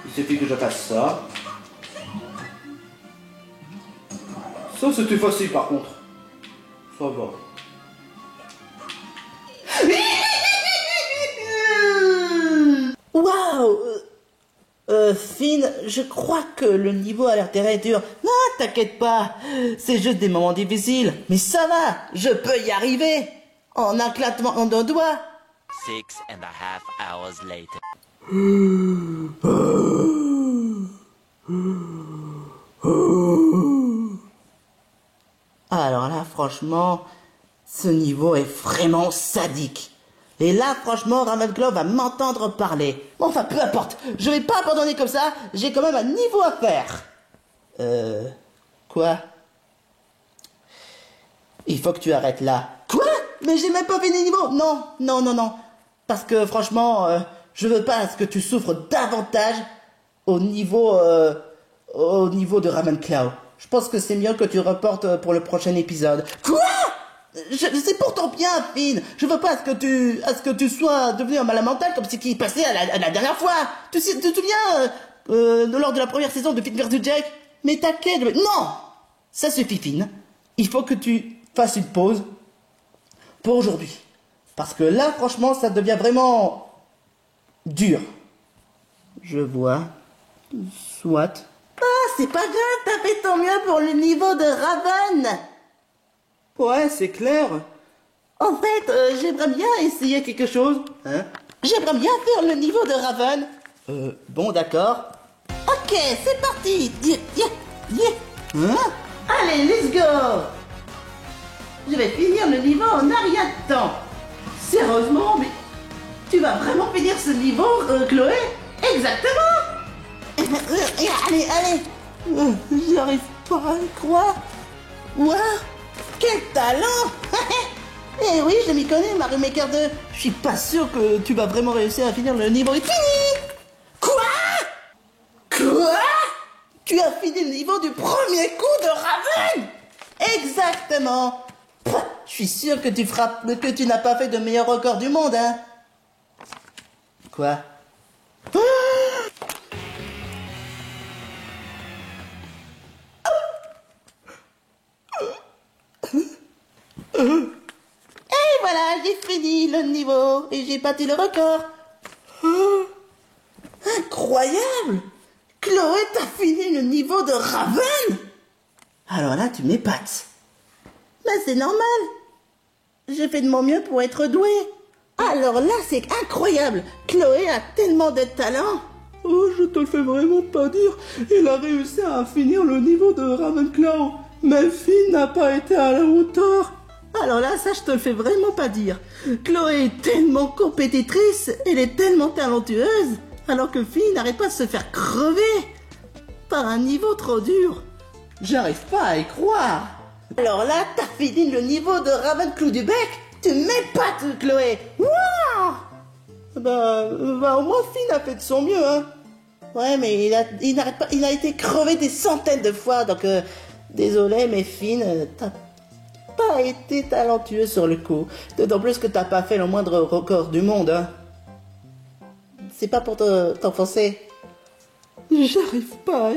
Il suffit que je fasse ça. Ça, c'était facile par contre. Ça va. Waouh! Finn, je crois que le niveau a l'air très dur. Non, t'inquiète pas. C'est juste des moments difficiles. Mais ça va, je peux y arriver. En un claquement de doigts. 6.5 hours later. Alors là, franchement, ce niveau est vraiment sadique. Et là, franchement, Ravenclaw va m'entendre parler. Bon, enfin, peu importe. Je vais pas abandonner comme ça. J'ai quand même un niveau à faire. Quoi? Il faut que tu arrêtes là. Quoi? Mais j'ai même pas fini le niveau. Non, non, non, non. Parce que franchement, je veux pas que tu souffres davantage au niveau de Ravenclaw. Je pense que c'est mieux que tu reportes pour le prochain épisode. Quoi? C'est pour ton bien, Finn. Je veux pas à ce que tu sois devenu un malin mental comme ce qui est passé à la dernière fois. Tu te souviens lors de la première saison de Finn vs Jake? Mais t'inquiète, non, ça suffit, Finn. Il faut que tu fasses une pause pour aujourd'hui, parce que là, franchement, ça devient vraiment dur. Je vois. Soit. Ah, c'est pas grave, t'as fait ton mieux pour le niveau de Raven. Ouais, c'est clair. En fait, j'aimerais bien essayer quelque chose. Hein? J'aimerais bien faire le niveau de Raven. Bon, d'accord. Ok, c'est parti. Hein? Allez, let's go. Je vais finir le niveau en un rien de temps. Sérieusement, mais tu vas vraiment finir ce niveau, Chloé? Exactement. Allez. J'arrive pas à le croire. Waouh. Quel talent. Eh oui, je m'y connais, Mario Maker 2. Je suis pas sûr que tu vas vraiment réussir à finir le niveau. Fini. Quoi? Tu as fini le niveau du premier coup de Raven. Exactement. Je suis sûr que tu n'as pas fait de meilleur record du monde, hein. Quoi? Et voilà, j'ai fini le niveau et j'ai battu le record. Incroyable! Chloé, t'as fini le niveau de Raven? Alors là, tu m'épates. Mais c'est normal. J'ai fait de mon mieux pour être doué. Alors là, c'est incroyable. Chloé a tellement de talent. Oh, je te le fais vraiment pas dire. Il a réussi à finir le niveau de Ravenclaw. Mais Finn n'a pas été à la hauteur. Alors là, ça, je te le fais vraiment pas dire. Chloé est tellement compétitrice, elle est tellement talentueuse, alors que Finn n'arrête pas de se faire crever par un niveau trop dur. J'arrive pas à y croire. Alors là, t'as fini le niveau de Ravenclaw du bec. Tu m'épates, Chloé. Wouah. Bah, au moins Finn a fait de son mieux, hein. Ouais, mais il n'arrête pas, il a été crevé des centaines de fois, donc désolé, mais Finn, t'as pas été talentueux sur le coup. D'autant plus que t'as pas fait le moindre record du monde, hein. C'est pas pour t'enfoncer. J'arrive pas.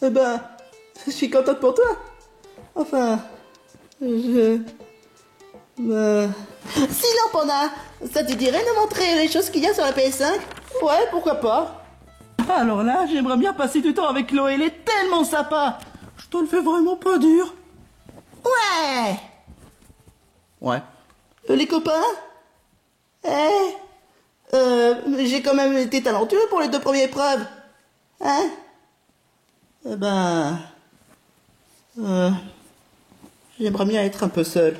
Eh ben, je suis contente pour toi. Enfin, Sinon, Panda, ça te dirait de montrer les choses qu'il y a sur la PS5? Ouais, pourquoi pas. Alors là, j'aimerais bien passer du temps avec Chloé, elle est tellement sympa. Je te le fais vraiment pas dur. Ouais. Ouais. Les copains? J'ai quand même été talentueux pour les 2 premières épreuves. Hein? Eh ben... j'aimerais bien être un peu seul.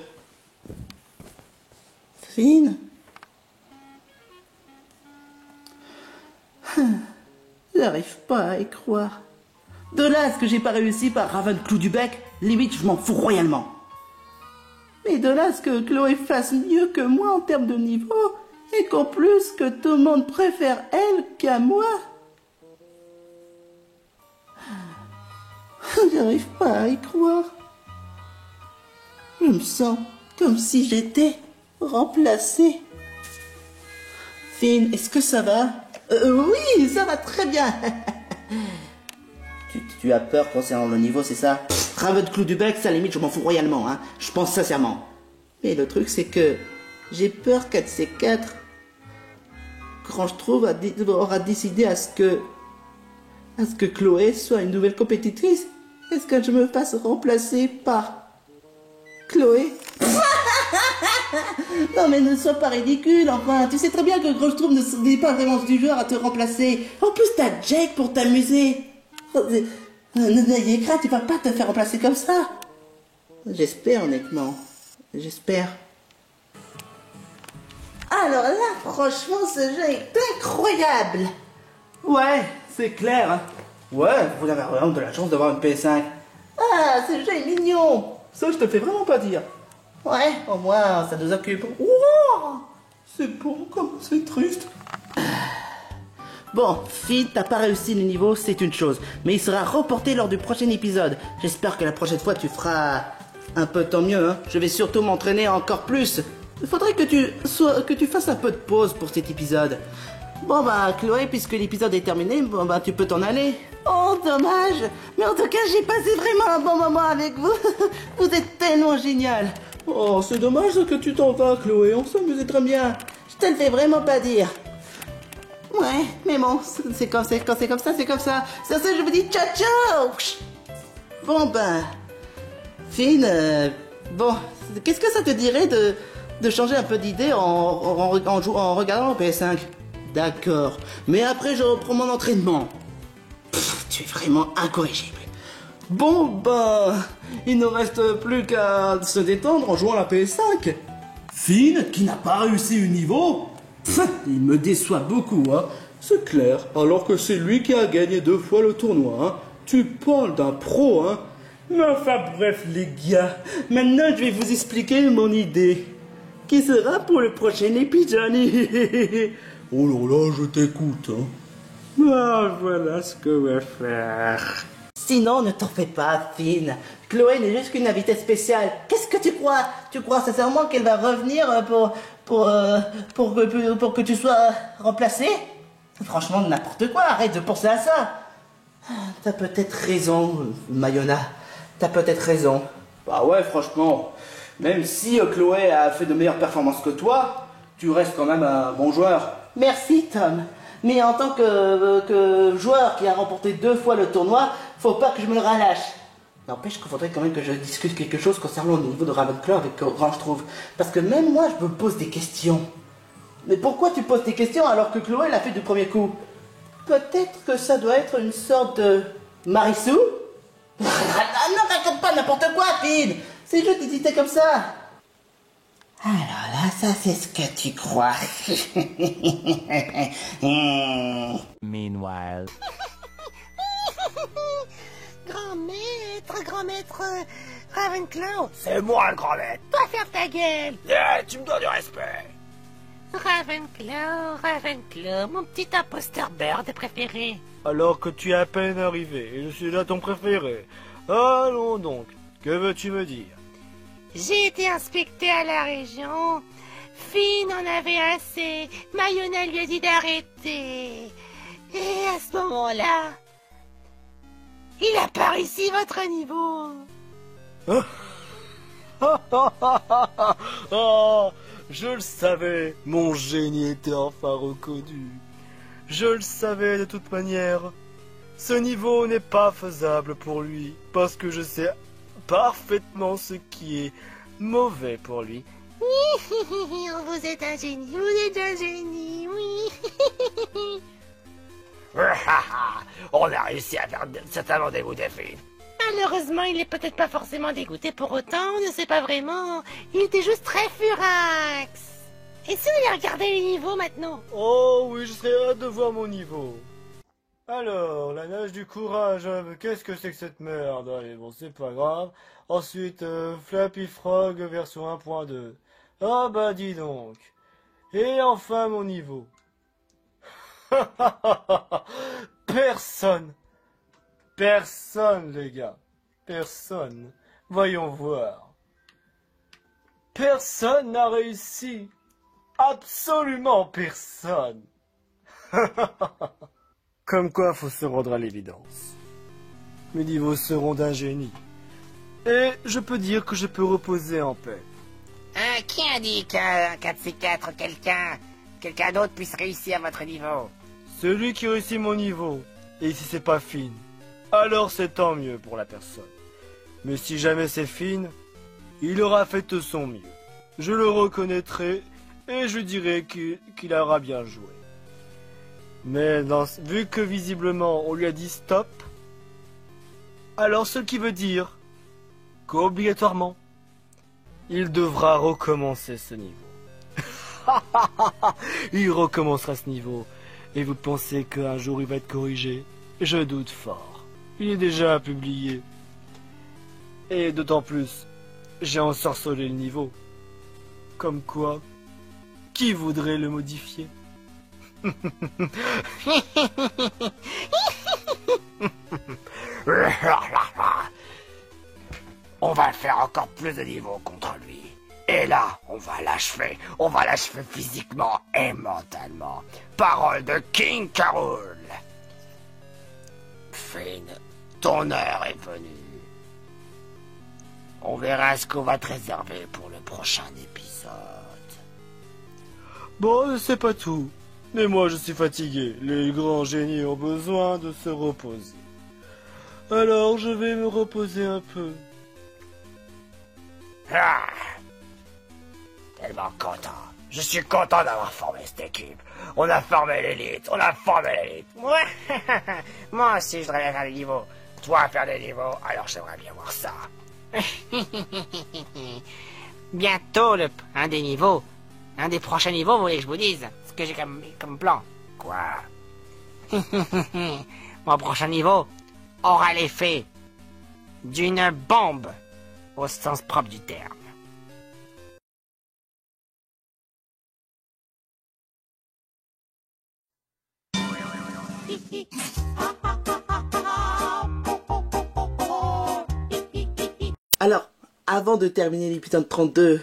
Finn? J'arrive pas à y croire. De là à ce que j'ai pas réussi par Ravenclaw du bec, limite je m'en fous royalement. Mais de là à ce que Chloé fasse mieux que moi en termes de niveau, et qu'en plus que tout le monde préfère elle qu'à moi. J'arrive pas à y croire. Je me sens comme si j'étais remplacé. Finn, est-ce que ça va? Oui, ça va très bien. tu as peur concernant le niveau, c'est ça? Ravenclaw du bec, ça limite, je m'en fous royalement, hein. Je pense sincèrement. Mais le truc, c'est que j'ai peur qu'un de ces 4, quand je trouve, aura décidé à ce que Chloé soit une nouvelle compétitrice. Est-ce que je me fasse remplacer par Chloé? Non mais ne sois pas ridicule, enfin, tu sais très bien que Groschtrouve n'est pas vraiment du genre à te remplacer. En plus t'as Jake pour t'amuser. N'ayez crainte, tu vas pas te faire remplacer comme ça. J'espère honnêtement, j'espère. Alors là, franchement, ce jeu est incroyable. Ouais, c'est clair. Ouais, vous avez vraiment de la chance d'avoir une PS5. Ah, ce jeu est mignon. Ça, je te fais vraiment pas dire. Ouais, au moins, ça nous occupe. Wow, c'est bon comme c'est triste. Bon, Finn, t'as pas réussi le niveau, c'est une chose. Mais il sera reporté lors du prochain épisode. J'espère que la prochaine fois, tu feras un peu tant mieux, hein. Je vais surtout m'entraîner encore plus. Il faudrait que tu fasses un peu de pause pour cet épisode. Bon bah, Chloé, puisque l'épisode est terminé, bon bah, tu peux t'en aller. Oh, dommage. Mais en tout cas, j'ai passé vraiment un bon moment avec vous. Vous êtes tellement génial. Oh, c'est dommage que tu t'en vas, Chloé. On s'amusait très bien. Je te le fais vraiment pas dire. Ouais, mais bon, c'est comme ça, c'est comme ça. Sur ce, je vous dis ciao, ciao. Bon ben, Finn, bon, qu'est-ce que ça te dirait de changer un peu d'idée en regardant le PS5? D'accord, mais après je reprends mon entraînement. Tu es vraiment incorrigible. Bon ben, il ne reste plus qu'à se détendre en jouant à la PS5. Finn, qui n'a pas réussi le niveau, il me déçoit beaucoup, hein. C'est clair, alors que c'est lui qui a gagné 2 fois le tournoi, hein. Tu parles d'un pro, hein. Mais enfin bref les gars, maintenant je vais vous expliquer mon idée. Qui sera pour le prochain épisode. Oh là là, je t'écoute, hein. Ah, voilà ce que je vais faire. Sinon, ne t'en fais pas, Finn. Chloé n'est juste qu'une invitée spéciale. Qu'est-ce que tu crois? Tu crois sincèrement qu'elle va revenir pour que tu sois remplacé? Franchement, n'importe quoi, arrête de penser à ça. T'as peut-être raison, Mayona. T'as peut-être raison. Bah ouais, franchement, même si Chloé a fait de meilleures performances que toi, tu restes quand même un bon joueur. Merci, Tom. Mais en tant que joueur qui a remporté 2 fois le tournoi, faut pas que je me le relâche. N'empêche qu'il faudrait quand même que je discute quelque chose concernant le niveau de Ravenclaw avec Groschtrouve. Parce que même moi, je me pose des questions. Mais pourquoi tu poses des questions alors que Chloé l'a fait du premier coup? Peut-être que ça doit être une sorte de Marissou? Non, raconte pas n'importe quoi, Finn. C'est juste des idées comme ça. Alors là, ça c'est ce que tu crois. Meanwhile. Grand maître Ravenclaw. C'est moi le grand maître. Toi ferme ta gueule. Tu me dois du respect. Ravenclaw, mon petit imposteur bird préféré. Alors que tu es à peine arrivé, et je suis là ton préféré. Allons donc, que veux-tu me dire? J'ai été inspecté à la région. Finn en avait assez. Mayonna lui a dit d'arrêter. Et à ce moment-là, il a pas réussi votre niveau. Oh, je le savais, mon génie était enfin reconnu. Je le savais de toute manière. Ce niveau n'est pas faisable pour lui, parce que je sais parfaitement ce qui est mauvais pour lui. Vous êtes un génie, oui. On a réussi à faire certainement dégoûter Finn. Malheureusement, il est peut-être pas forcément dégoûté pour autant, on ne sait pas vraiment. Il était juste très furax. Et si on allait regarder les niveaux maintenant? Oh oui, je serais hâte de voir mon niveau. Alors, la nage du courage, qu'est-ce que c'est que cette merde? Allez, bon, c'est pas grave. Ensuite, Flappy Frog version 1.2. Ah bah dis donc. Et enfin mon niveau. Personne, les gars. Personne. Voyons voir. Personne n'a réussi. Absolument personne. Comme quoi, faut se rendre à l'évidence. Mes niveaux seront d'un génie. Et je peux dire que je peux reposer en paix. Qui a dit qu'un 4C4, quelqu'un d'autre puisse réussir à votre niveau? Celui qui réussit mon niveau, et si c'est pas Finn, alors c'est tant mieux pour la personne. Mais si jamais c'est Finn, il aura fait de son mieux. Je le reconnaîtrai et je dirai qu'il aura bien joué. Mais vu que visiblement on lui a dit stop, alors ce qui veut dire qu'obligatoirement, il devra recommencer ce niveau. Il recommencera ce niveau. Et vous pensez qu'un jour il va être corrigé? Je doute fort. Il est déjà publié. Et d'autant plus, j'ai ensorcelé le niveau. Comme quoi, qui voudrait le modifier? On va faire encore plus de niveaux contre lui. Et là, on va l'achever. On va l'achever physiquement et mentalement. Parole de King Carol. Finn, ton heure est venue. On verra ce qu'on va te réserver pour le prochain épisode. Bon, c'est pas tout. Mais moi, je suis fatigué. Les grands génies ont besoin de se reposer. Alors, je vais me reposer un peu. Ah, tellement content. Je suis content d'avoir formé cette équipe. On a formé l'élite. Moi aussi, je voudrais faire des niveaux. Toi, faire des niveaux, alors j'aimerais bien voir ça. Bientôt, un des niveaux. Un des prochains niveaux, vous voulez que je vous dise ce que j'ai comme plan? Quoi? Mon prochain niveau aura l'effet d'une bombe, au sens propre du terme. Alors, avant de terminer l'épisode 32,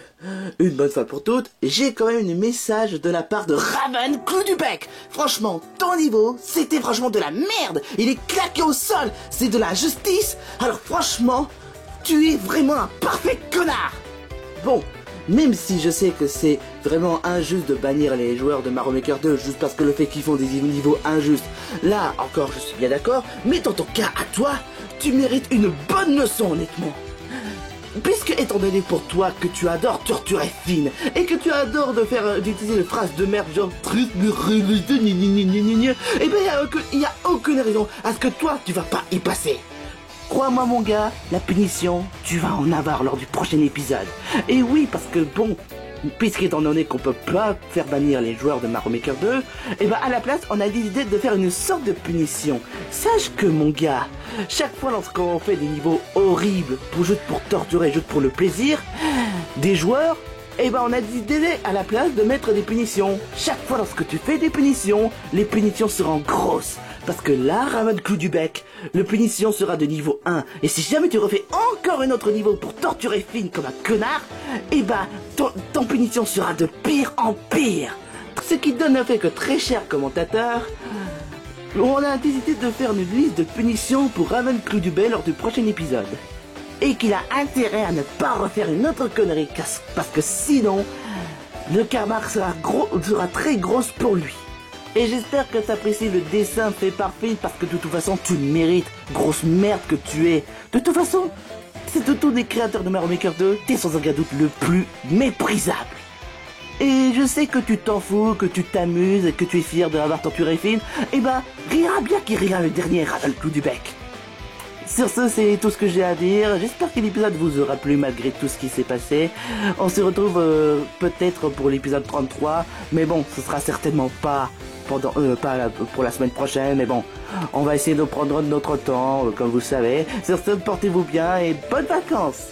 une bonne fois pour toutes, j'ai quand même un message de la part de Raven Clou du Bec. Franchement, ton niveau, c'était franchement de la merde. Il est claqué au sol, c'est de la justice. Alors franchement, tu es vraiment un parfait connard. Bon, même si je sais que c'est vraiment injuste de bannir les joueurs de Mario Maker 2 juste parce que le fait qu'ils font des niveaux injustes, là encore je suis bien d'accord, mais dans ton cas à toi, tu mérites une bonne leçon honnêtement. Puisque étant donné pour toi que tu adores torturer Finn et que tu adores d'utiliser des phrases de merde genre triste, et ben il y a aucune raison à ce que toi tu vas pas y passer. Crois-moi mon gars, la punition, tu vas en avoir lors du prochain épisode. Et oui, parce que bon, puisqu'étant donné qu'on peut pas faire bannir les joueurs de Mario Maker 2, et ben à la place on a décidé de faire une sorte de punition. Sache que mon gars, chaque fois lorsqu'on fait des niveaux horribles, juste pour torturer, juste pour le plaisir, des joueurs, et ben on a décidé à la place de mettre des punitions. Chaque fois lorsque tu fais des punitions, les punitions seront grosses. Parce que là, Ramon Clou du Bec, le punition sera de niveau 1. Et si jamais tu refais encore un autre niveau pour torturer Finn comme un connard, et ben ton punition sera de pire en pire. Ce qui donne le fait que très cher commentateur, on a décidé de faire une liste de punitions pour Ramon Clou du Bec lors du prochain épisode. Et qu'il a intérêt à ne pas refaire une autre connerie, parce que sinon, le karma sera très grosse pour lui. Et j'espère que tu apprécies le dessin fait par Finn, parce que de toute façon, tu le mérites, grosse merde que tu es. De toute façon, c'est de tous les créateurs de Mario Maker 2, t'es sans aucun doute le plus méprisable. Et je sais que tu t'en fous, que tu t'amuses, et que tu es fier de l'avoir torturé Finn, et ben, rira bien qui rira le dernier Ramon Clou du Bec. Sur ce, c'est tout ce que j'ai à dire. J'espère que l'épisode vous aura plu malgré tout ce qui s'est passé. On se retrouve peut-être pour l'épisode 33, mais bon, ce sera certainement pas pour la semaine prochaine, mais bon, on va essayer de prendre notre temps, comme vous le savez. Sur ce, portez-vous bien et bonnes vacances!